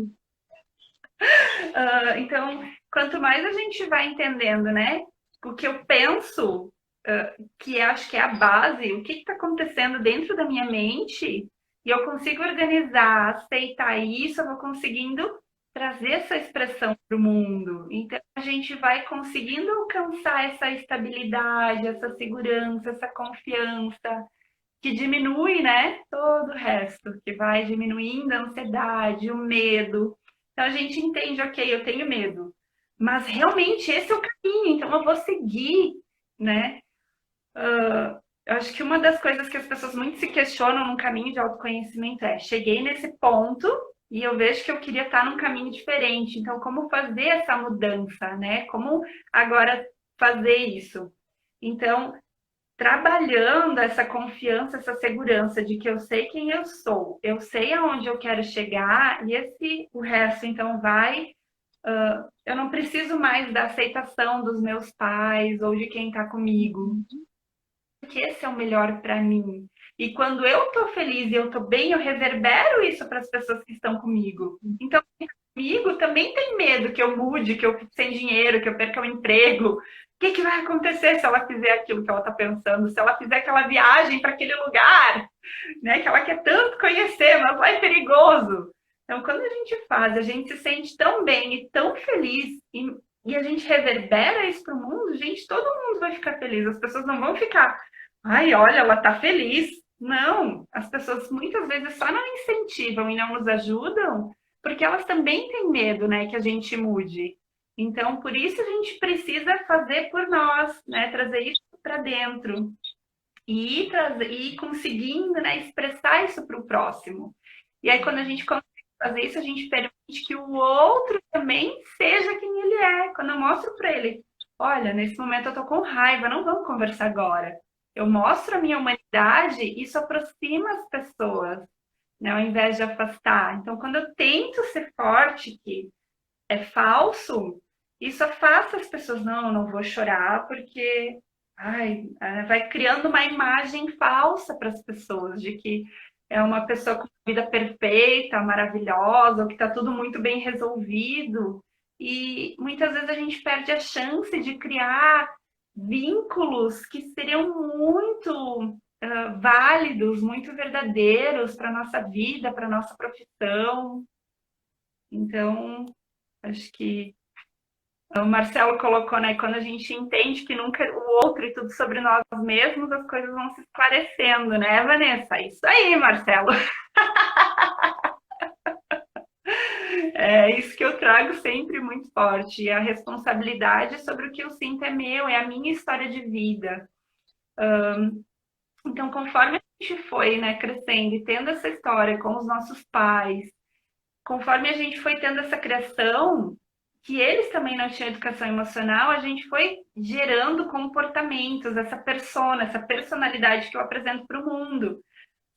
Então, quanto mais a gente vai entendendo, né? O que eu penso, que acho que é a base, o que está acontecendo dentro da minha mente, e eu consigo organizar, aceitar isso, eu vou conseguindo trazer essa expressão para o mundo. Então, a gente vai conseguindo alcançar essa estabilidade, essa segurança, essa confiança, que diminui, né, todo o resto, que vai diminuindo a ansiedade, o medo. Então a gente entende, ok, eu tenho medo, mas realmente esse é o caminho, então eu vou seguir, né? Eu acho que uma das coisas que as pessoas muito se questionam no caminho de autoconhecimento é: cheguei nesse ponto e eu vejo que eu queria estar num caminho diferente, então como fazer essa mudança, né? Como agora fazer isso? Então, trabalhando essa confiança, essa segurança de que eu sei quem eu sou, eu sei aonde eu quero chegar, e o resto então vai. Eu não preciso mais da aceitação dos meus pais ou de quem está comigo, porque esse é o melhor para mim. E quando eu estou feliz e eu estou bem, eu reverbero isso para as pessoas que estão comigo. Então, comigo também tem medo que eu mude, que eu fique sem dinheiro, que eu perca o emprego. O que, que vai acontecer se ela fizer aquilo que ela está pensando? Se ela fizer aquela viagem para aquele lugar, né, que ela quer tanto conhecer, mas lá é perigoso. Então, quando a gente faz, a gente se sente tão bem e tão feliz, e a gente reverbera isso para o mundo, gente, todo mundo vai ficar feliz. As pessoas não vão ficar, ai, olha, ela tá feliz. Não, as pessoas muitas vezes só não incentivam e não nos ajudam porque elas também têm medo, né, que a gente mude. Então, por isso a gente precisa fazer por nós, né, trazer isso para dentro e conseguindo, né, expressar isso para o próximo. E aí, quando a gente consegue fazer isso, a gente permite que o outro também seja quem ele é. Quando eu mostro para ele, olha, nesse momento eu tô com raiva, não vamos conversar agora. Eu mostro a minha humanidade, isso aproxima as pessoas, né, ao invés de afastar. Então, quando eu tento ser forte, que é falso, isso afasta as pessoas. Não, eu não vou chorar porque ai, vai criando uma imagem falsa para as pessoas de que é uma pessoa com uma vida perfeita, maravilhosa, ou que está tudo muito bem resolvido. E muitas vezes a gente perde a chance de criar vínculos que seriam muito válidos, muito verdadeiros para a nossa vida, para a nossa profissão. Então, acho que o Marcelo colocou, né? Quando a gente entende que nunca o outro e tudo sobre nós mesmos, as coisas vão se esclarecendo, né, Vanessa? Isso aí, Marcelo. É isso que eu trago sempre muito forte. A responsabilidade sobre o que eu sinto é meu, é a minha história de vida. Então, conforme a gente foi, né, crescendo e tendo essa história com os nossos pais, conforme a gente foi tendo essa criação, que eles também não tinham educação emocional, a gente foi gerando comportamentos, essa persona, essa personalidade que eu apresento para o mundo.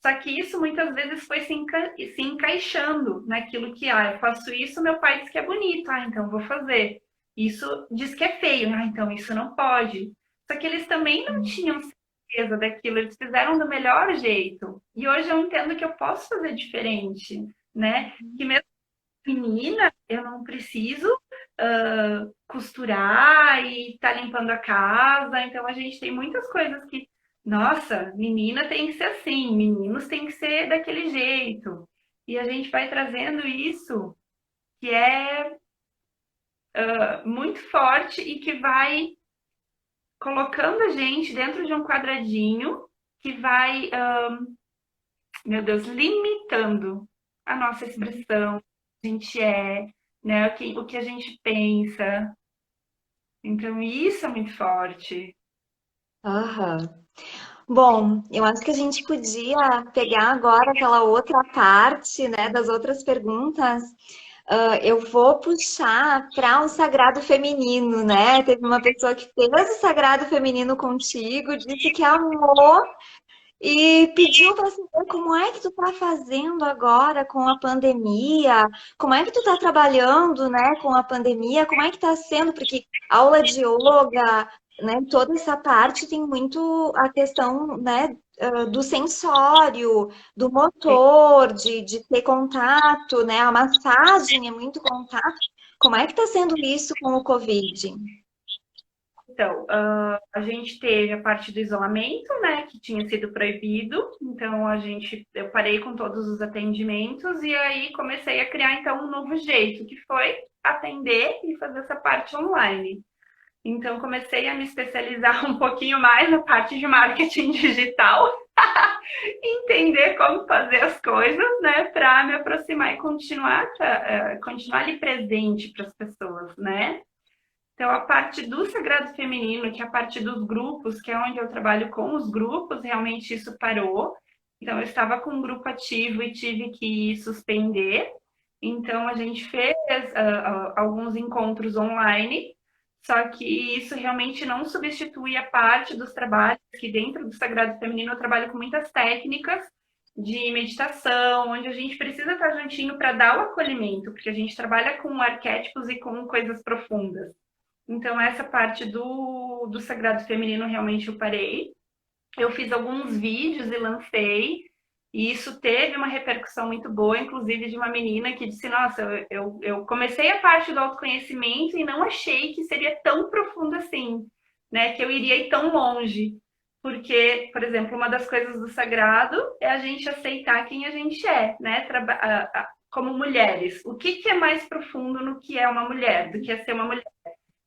Só que isso muitas vezes foi se encaixando naquilo que, eu faço isso, meu pai diz que é bonito, então vou fazer. Isso diz que é feio, então isso não pode. Só que eles também não tinham certeza daquilo, eles fizeram do melhor jeito. E hoje eu entendo que eu posso fazer diferente, né? Que mesmo menina, eu não preciso costurar e estar limpando a casa. Então a gente tem muitas coisas que, nossa, menina tem que ser assim, meninos tem que ser daquele jeito. E a gente vai trazendo isso que é muito forte e que vai colocando a gente dentro de um quadradinho que vai, meu Deus, limitando a nossa expressão, a gente é, né, o que a gente pensa. Então, isso é muito forte. Aham. Bom, eu acho que a gente podia pegar agora aquela outra parte, né, das outras perguntas. Eu vou puxar para o sagrado feminino, né? Teve uma pessoa que fez o sagrado feminino contigo, disse que amou e pediu para saber como é que tu tá fazendo agora com a pandemia, como é que tu tá trabalhando, né, com a pandemia, como é que tá sendo, porque aula de yoga, né, toda essa parte tem muito a questão, né, do sensório, do motor, de ter contato, né? A massagem é muito contato. Como é que está sendo isso com o Covid? Então, a gente teve a parte do isolamento, né, que tinha sido proibido. Então, eu parei com todos os atendimentos e aí comecei a criar, então, um novo jeito, que foi atender e fazer essa parte online. Então, comecei a me especializar um pouquinho mais na parte de marketing digital, entender como fazer as coisas, né, para me aproximar e continuar ali presente para as pessoas, né? Então, a parte do sagrado feminino, que é a parte dos grupos, que é onde eu trabalho com os grupos, realmente isso parou. Então, eu estava com um grupo ativo e tive que suspender. Então, a gente fez alguns encontros online, só que isso realmente não substitui a parte dos trabalhos, que dentro do sagrado feminino eu trabalho com muitas técnicas de meditação, onde a gente precisa estar juntinho para dar o acolhimento, porque a gente trabalha com arquétipos e com coisas profundas. Então, essa parte do sagrado feminino realmente eu parei. Eu fiz alguns vídeos e lancei, e isso teve uma repercussão muito boa, inclusive de uma menina que disse: Nossa, eu comecei a parte do autoconhecimento e não achei que seria tão profundo assim, né? Que eu iria ir tão longe. Porque, por exemplo, uma das coisas do sagrado é a gente aceitar quem a gente é, né? Como mulheres. O que é mais profundo no que é uma mulher, do que é ser uma mulher?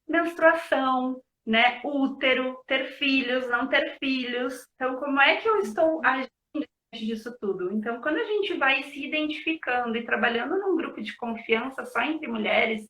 Menstruação, né? Útero, ter filhos, não ter filhos. Então, como é que eu estou agindo diante disso tudo? Então, quando a gente vai se identificando e trabalhando num grupo de confiança só entre mulheres,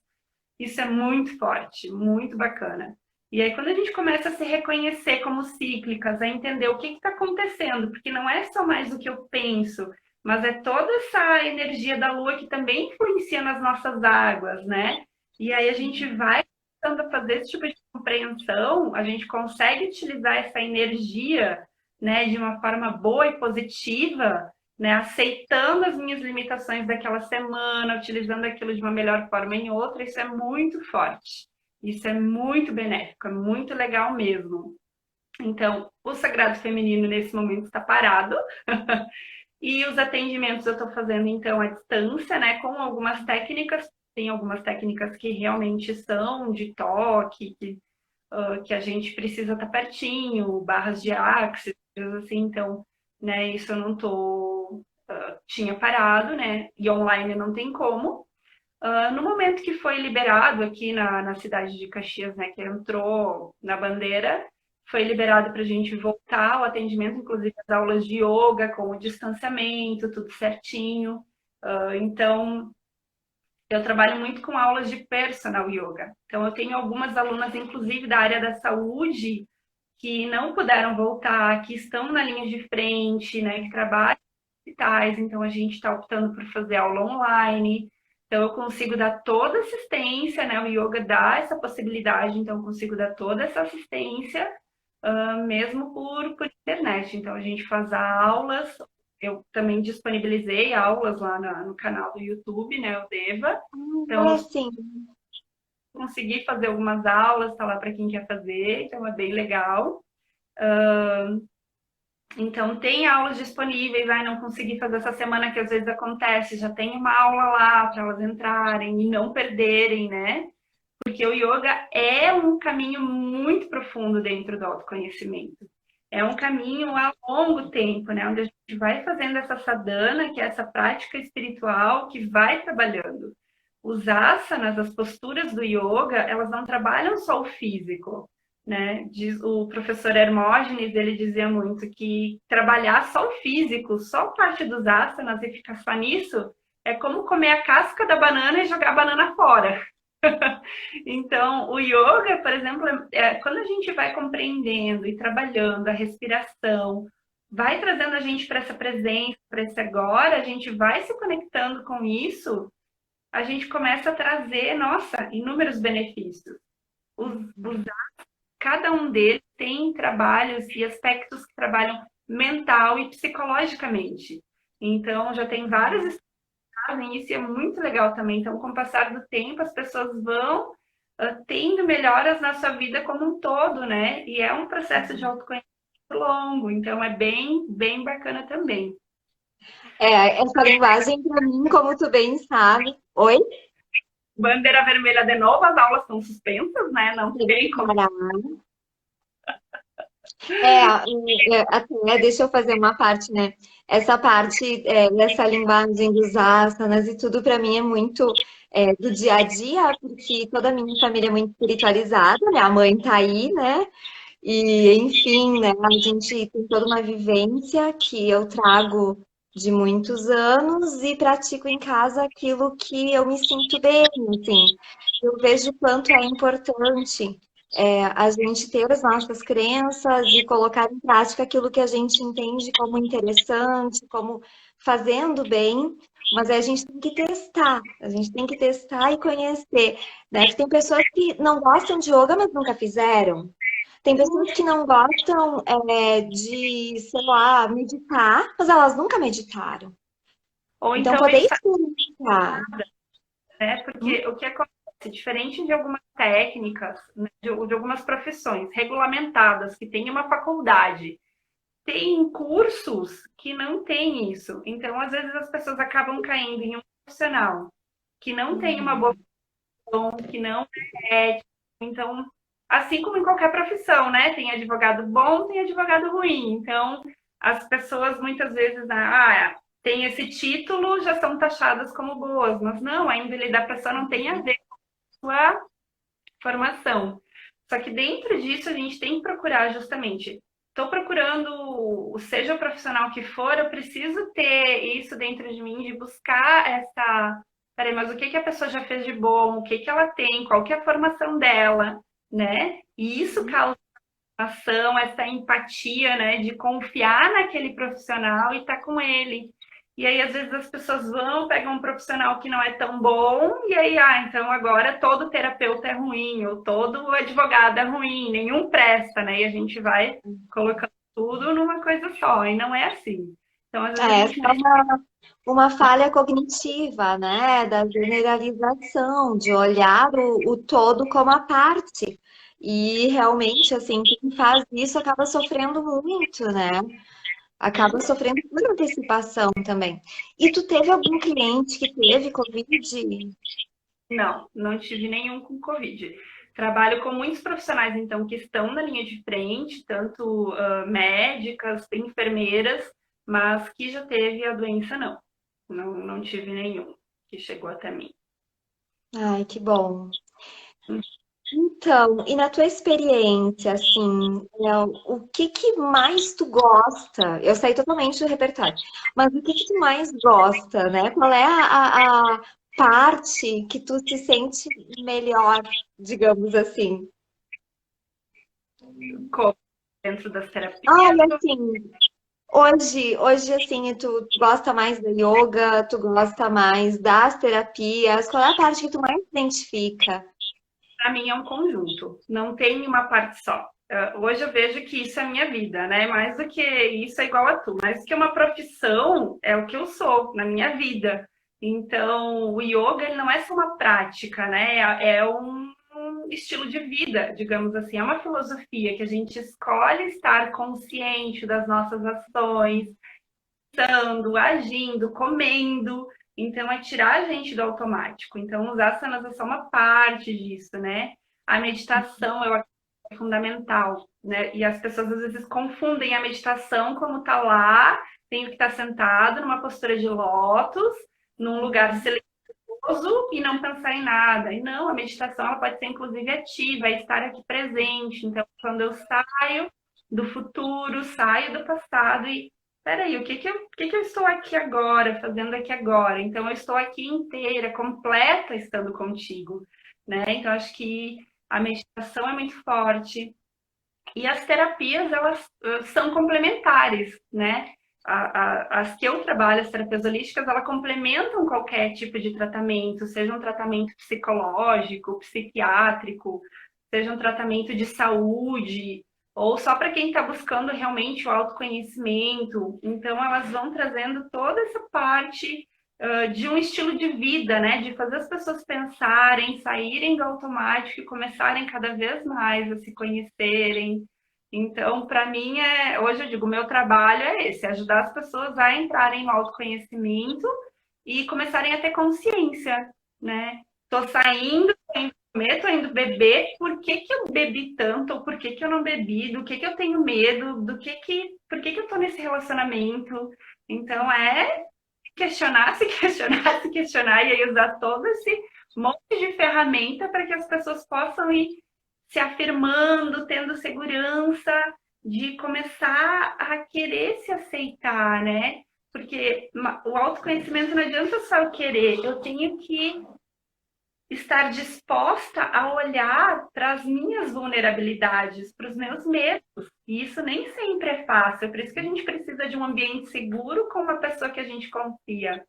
isso é muito forte, muito bacana. E aí, quando a gente começa a se reconhecer como cíclicas, a entender o que está acontecendo, porque não é só mais o que eu penso, mas é toda essa energia da lua que também influencia nas nossas águas, né? E aí a gente vai começando a fazer esse tipo de compreensão, a gente consegue utilizar essa energia, né, de uma forma boa e positiva, né, aceitando as minhas limitações daquela semana, utilizando aquilo de uma melhor forma em outra, isso é muito forte. Isso é muito benéfico, é muito legal mesmo. Então, o sagrado feminino nesse momento está parado. E os atendimentos eu estou fazendo então à distância, né, com algumas técnicas. Tem algumas técnicas que realmente são de toque, que a gente precisa estar pertinho, barras de axis, coisas assim. Então, né, isso eu não tô, tinha parado, né, e online não tem como. No momento que foi liberado aqui na cidade de Caxias, né, que entrou na bandeira, foi liberado para a gente voltar ao atendimento, inclusive as aulas de yoga com o distanciamento, tudo certinho. Então, eu trabalho muito com aulas de personal yoga. Então, eu tenho algumas alunas, inclusive da área da saúde, que não puderam voltar, que estão na linha de frente, né, que trabalham em hospitais. Então, a gente está optando por fazer aula online. Então, eu consigo dar toda assistência, né? O yoga dá essa possibilidade, então eu consigo dar toda essa assistência, mesmo por internet. Então, a gente faz aulas. Eu também disponibilizei aulas lá no canal do YouTube, né? O Deva. Então, É sim. consegui fazer algumas aulas, tá lá para quem quer fazer, então é bem legal. Então, tem aulas disponíveis, não consegui fazer essa semana, que às vezes acontece, já tem uma aula lá para elas entrarem e não perderem, né? Porque o yoga é um caminho muito profundo dentro do autoconhecimento. É um caminho a longo tempo, né? Onde a gente vai fazendo essa sadhana, que é essa prática espiritual que vai trabalhando. Os asanas, as posturas do yoga, elas não trabalham só o físico, né? Diz, o professor Hermógenes, ele dizia muito que trabalhar só o físico, só parte dos asanas e ficar só nisso, é como comer a casca da banana e jogar a banana fora. Então, o yoga, por exemplo, quando a gente vai compreendendo e trabalhando a respiração, vai trazendo a gente para essa presença, para esse agora, a gente vai se conectando com isso, a gente começa a trazer, nossa, inúmeros benefícios. Cada um deles tem trabalhos e aspectos que trabalham mental e psicologicamente. Então, já tem vários estudos que fazem isso e é muito legal também. Então, com o passar do tempo, as pessoas vão tendo melhoras na sua vida como um todo, né? E é um processo de autoconhecimento longo, então é bem, bem bacana também. Essa linguagem para mim, como tu bem sabe. Oi? Bandeira vermelha de novo, as aulas estão suspensas, né? Não tem como. Até deixa eu fazer uma parte, né? Essa parte dessa linguagem dos asanas e tudo para mim é muito do dia a dia, porque toda a minha família é muito espiritualizada, né? A mãe tá aí, né? E enfim, né? A gente tem toda uma vivência que eu trago de muitos anos e pratico em casa aquilo que eu me sinto bem, assim. Eu vejo quanto é importante a gente ter as nossas crenças e colocar em prática aquilo que a gente entende como interessante, como fazendo bem, mas a gente tem que testar, a gente tem que testar e conhecer, né? Porque tem pessoas que não gostam de yoga, mas nunca fizeram. Tem pessoas que não gostam de, sei lá, meditar, mas elas nunca meditaram. Ou Então, então poder meditar, experimentar. né? Porque o que acontece, diferente de algumas técnicas, né, de algumas profissões regulamentadas, que tem uma faculdade, tem cursos que não tem isso. Então, às vezes, as pessoas acabam caindo em um profissional que não tem uma boa função, que não é ético. Então, assim como em qualquer profissão, né? Tem advogado bom, tem advogado ruim. Então, as pessoas muitas vezes, tem esse título, já são taxadas como boas, mas não, a índole da pessoa não tem a ver com a sua formação. Só que dentro disso a gente tem que procurar justamente. Estou procurando, seja o profissional que for, eu preciso ter isso dentro de mim, de buscar essa. Peraí, mas o que a pessoa já fez de bom? O que ela tem? Qual que é a formação dela? Né? E isso causa ação, essa empatia, né? De confiar naquele profissional e estar com ele. E aí, às vezes, as pessoas vão, pegam um profissional que não é tão bom, e aí, então agora todo terapeuta é ruim, ou todo advogado é ruim, nenhum presta, né? E a gente vai colocando tudo numa coisa só, e não é assim. Então, às vezes, a Essa gente é precisa. uma falha cognitiva, né? Da generalização, de olhar o todo como a parte. E realmente, assim, quem faz isso acaba sofrendo muito, né? Acaba sofrendo por antecipação também. E tu teve algum cliente que teve Covid? Não, não tive nenhum com Covid. Trabalho com muitos profissionais, então, que estão na linha de frente, tanto médicas, enfermeiras, mas que já teve a doença, não. Não, não tive nenhum que chegou até mim. Ai, que bom. Então, e na tua experiência, assim, o que que mais tu gosta? Eu saí totalmente do repertório, mas o que que tu mais gosta, né? Qual é a parte que tu se sente melhor, digamos assim? Como dentro das terapias, Ai, assim, hoje, assim, tu gosta mais da yoga, tu gosta mais das terapias, qual é a parte que tu mais identifica? para mim, é um conjunto, não tem uma parte só. Hoje eu vejo que isso é a minha vida, né? Mais do que isso é igual a tu, mais do que uma profissão é o que eu sou na minha vida. Então, o yoga ele não é só uma prática, né? É um estilo de vida, digamos assim, é uma filosofia que a gente escolhe estar consciente das nossas ações, pensando, agindo, comendo. Então, é tirar a gente do automático. Então, os asanas é só uma parte disso, né? A meditação, eu acredito que é fundamental, né? E as pessoas às vezes confundem a meditação como tá lá, tenho que estar sentado numa postura de lótus, num lugar silencioso e não pensar em nada. E não, a meditação ela pode ser inclusive ativa, é estar aqui presente. Então, quando eu saio do futuro, saio do passado e peraí, o que que eu estou aqui agora, fazendo aqui agora? Então, eu estou aqui inteira, completa, estando contigo, né? Então, acho que a meditação é muito forte. E as terapias, elas são complementares, né? As que eu trabalho, as terapias holísticas, elas complementam qualquer tipo de tratamento, seja um tratamento psicológico, psiquiátrico, seja um tratamento de saúde, ou só para quem está buscando realmente o autoconhecimento. Então, elas vão trazendo toda essa parte de um estilo de vida, né? De fazer as pessoas pensarem, saírem do automático e começarem cada vez mais a se conhecerem, Então, para mim, hoje eu digo, meu trabalho é esse, é ajudar as pessoas a entrarem no autoconhecimento e começarem a ter consciência, né? Tô saindo, tô indo comer, tô indo beber, por que que eu bebi tanto? Ou por que que eu não bebi? Do que eu tenho medo? Por que que eu tô nesse relacionamento? Então, questionar, se questionar, se questionar, e aí usar todo esse monte de ferramenta para que as pessoas possam ir se afirmando, tendo segurança de começar a querer se aceitar, né? Porque o autoconhecimento não adianta só eu querer, eu tenho que estar disposta a olhar para as minhas vulnerabilidades, para os meus medos. E isso nem sempre é fácil, é por isso que a gente precisa de um ambiente seguro com uma pessoa que a gente confia.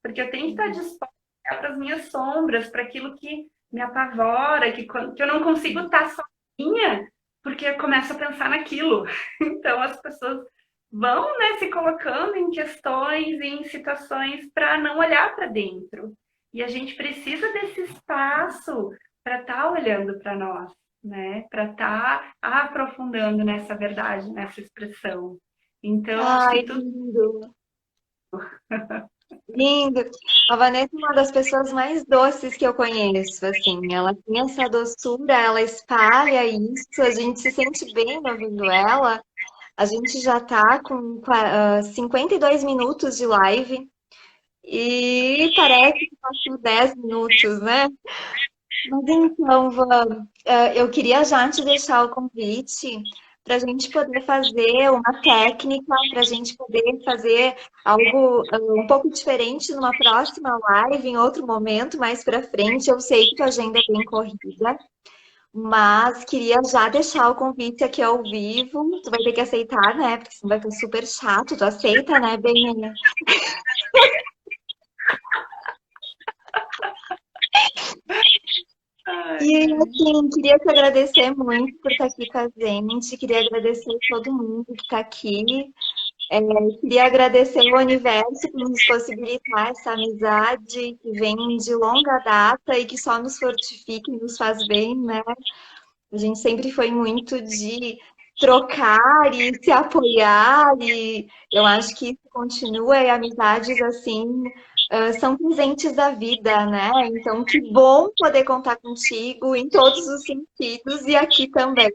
Porque eu tenho que estar disposta para as minhas sombras, para aquilo que me apavora, que eu não consigo estar sozinha, porque eu começo a pensar naquilo. Então as pessoas vão, né, se colocando em questões, em situações para não olhar para dentro. E a gente precisa desse espaço para estar olhando para nós, né? Para estar aprofundando nessa verdade, nessa expressão. Então, acho Ai, que tudo. lindo, lindo. A Vanessa é uma das pessoas mais doces que eu conheço, assim. Ela tem essa doçura, ela espalha isso, a gente se sente bem ouvindo ela. A gente já tá com 52 minutos de live e parece que passou 10 minutos, né? Mas então, Van, eu queria já te deixar o convite para a gente poder fazer uma técnica, para a gente poder fazer algo um pouco diferente numa próxima live, em outro momento, mais para frente. Eu sei que tua agenda é bem corrida, mas queria já deixar o convite aqui ao vivo. Tu vai ter que aceitar, né? Porque senão vai ser super chato. Tu aceita, né, bem? Ai, E ai. assim, queria te agradecer muito por estar aqui com a gente, queria agradecer todo mundo que está aqui, queria agradecer ao universo por nos possibilitar essa amizade que vem de longa data e que só nos fortifica e nos faz bem, né? A gente sempre foi muito de trocar e se apoiar, e eu acho que isso continua, e amizades assim são presentes da vida, né? Então, que bom poder contar contigo em todos os sentidos e aqui também.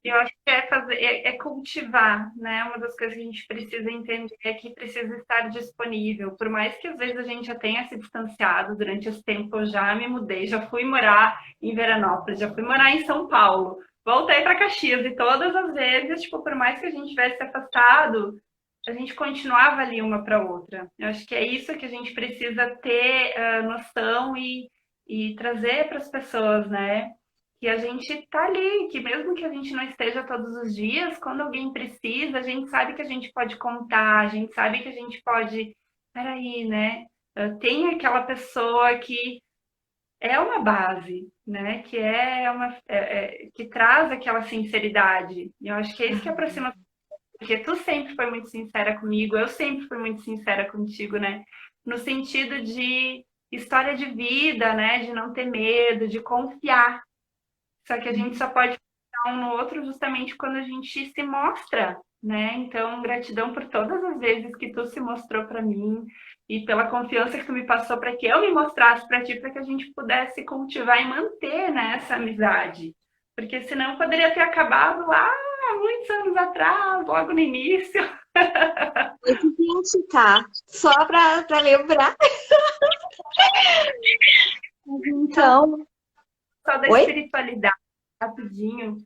Eu acho que é cultivar, né? Uma das coisas que a gente precisa entender é que precisa estar disponível. Por mais que às vezes a gente já tenha se distanciado durante esse tempo, eu já me mudei, já fui morar em Veranópolis, já fui morar em São Paulo, voltei para Caxias e todas as vezes, tipo, por mais que a gente tivesse se afastado, a gente continuava ali uma para outra. Eu acho que é isso que a gente precisa ter noção e trazer para as pessoas, né? Que a gente tá ali, que mesmo que a gente não esteja todos os dias, quando alguém precisa, a gente sabe que a gente pode contar, a gente sabe que a gente pode. Peraí, né? Tem aquela pessoa que é uma base, né? Que que traz aquela sinceridade. E eu acho que é isso que aproxima, porque tu sempre foi muito sincera comigo, eu sempre fui muito sincera contigo, né? No sentido de história de vida, né? De não ter medo, de confiar. Só que a gente só pode confiar um no outro justamente quando a gente se mostra, né? Então, gratidão por todas as vezes que tu se mostrou para mim e pela confiança que tu me passou para que eu me mostrasse para ti, para que a gente pudesse cultivar e manter, né, essa amizade. Porque senão poderia ter acabado lá há muitos anos atrás, logo no início. Esse gente tá, só para lembrar. Então, Só da oi? espiritualidade, rapidinho,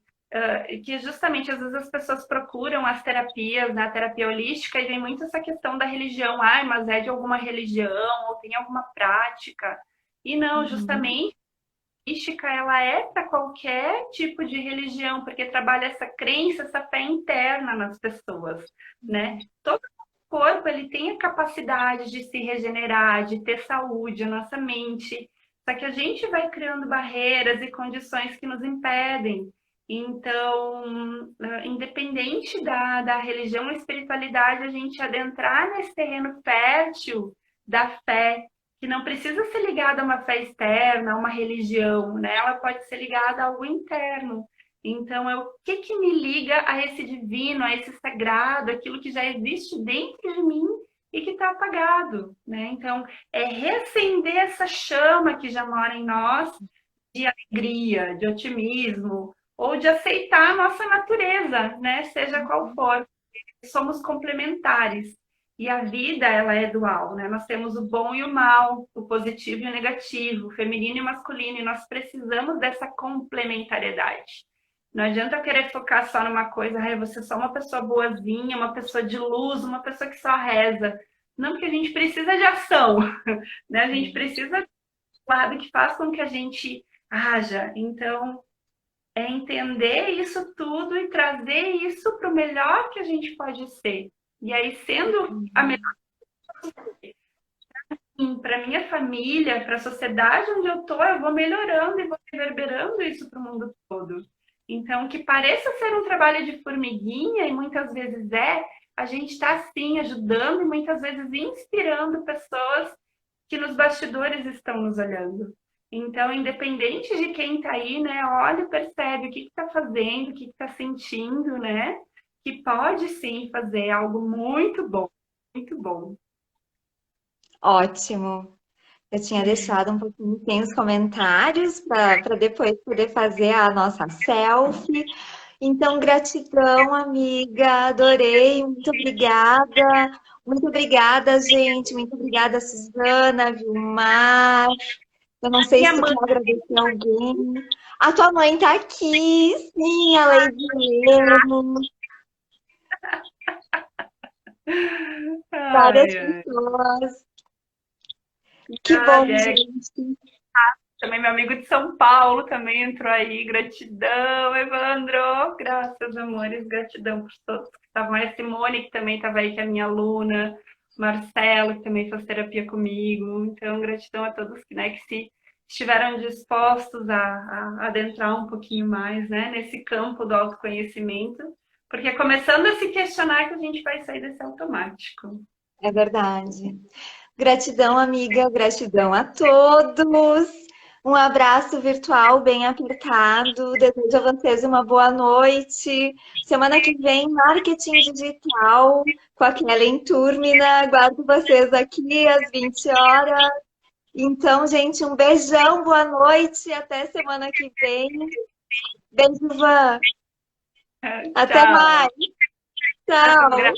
que justamente às vezes as pessoas procuram as terapias, né, a terapia holística, e vem muito essa questão da religião, ah, mas é de alguma religião, ou tem alguma prática. E não, Uhum. justamente, a holística, ela é para qualquer tipo de religião, porque trabalha essa crença, essa fé interna nas pessoas, né? Todo corpo ele tem a capacidade de se regenerar, de ter saúde, a nossa mente. Só que a gente vai criando barreiras e condições que nos impedem. Então, independente da religião ou espiritualidade, a gente adentrar nesse terreno fértil da fé, que não precisa ser ligada a uma fé externa, a uma religião, né? Ela pode ser ligada a algo interno. Então, o que que me liga a esse divino, a esse sagrado, aquilo que já existe dentro de mim e que está apagado, né? Então, é reacender essa chama que já mora em nós de alegria, de otimismo, ou de aceitar a nossa natureza, né? Seja qual for. Somos complementares. E a vida, ela é dual, né? Nós temos o bom e o mal, o positivo e o negativo, o feminino e o masculino, e nós precisamos dessa complementariedade. Não adianta eu querer focar só numa coisa, ah, você é só uma pessoa boazinha, uma pessoa de luz, uma pessoa que só reza. Não, porque a gente precisa de ação, né? A gente precisa de um lado que faz com que a gente haja. Então, é entender isso tudo e trazer isso para o melhor que a gente pode ser. E aí, sendo a melhor para minha família, para a sociedade onde eu estou, eu vou melhorando e vou reverberando isso para o mundo todo. Então, que pareça ser um trabalho de formiguinha, e muitas vezes é, a gente está sim ajudando e muitas vezes inspirando pessoas que nos bastidores estão nos olhando. Então, independente de quem está aí, né, olha e percebe o que está fazendo, o que está sentindo, né, que pode sim fazer algo muito bom, muito bom. Ótimo. Eu tinha deixado um pouquinho sem os comentários para depois poder fazer a nossa selfie. Então, gratidão, amiga. Adorei. Muito obrigada. Muito obrigada, gente. Muito obrigada, Suzana, Vilmar. Eu não sei Minha se tu mãe, quer agradecer alguém. A tua mãe tá aqui, sim, a Lady Lemos, várias ai, ai, pessoas. Que ai, bom, é, gente. também meu amigo de São Paulo também entrou aí, gratidão, Evandro, graças, amores, gratidão por todos que estavam aí, a Simone, que também estava aí, que é minha aluna, Marcelo, que também faz terapia comigo, então gratidão a todos que, né, que se estiveram dispostos a adentrar um pouquinho mais, né, nesse campo do autoconhecimento, porque é começando a se questionar que a gente vai sair desse automático. É verdade. Gratidão, amiga. Gratidão a todos. Um abraço virtual bem apertado. Desejo a vocês uma boa noite. Semana que vem, marketing digital com a Kellen Turmina. Aguardo vocês aqui às 20 horas. Então, gente, um beijão, boa noite. Até semana que vem. Beijo, Van. Até Tchau, mais. abraço, Tchau.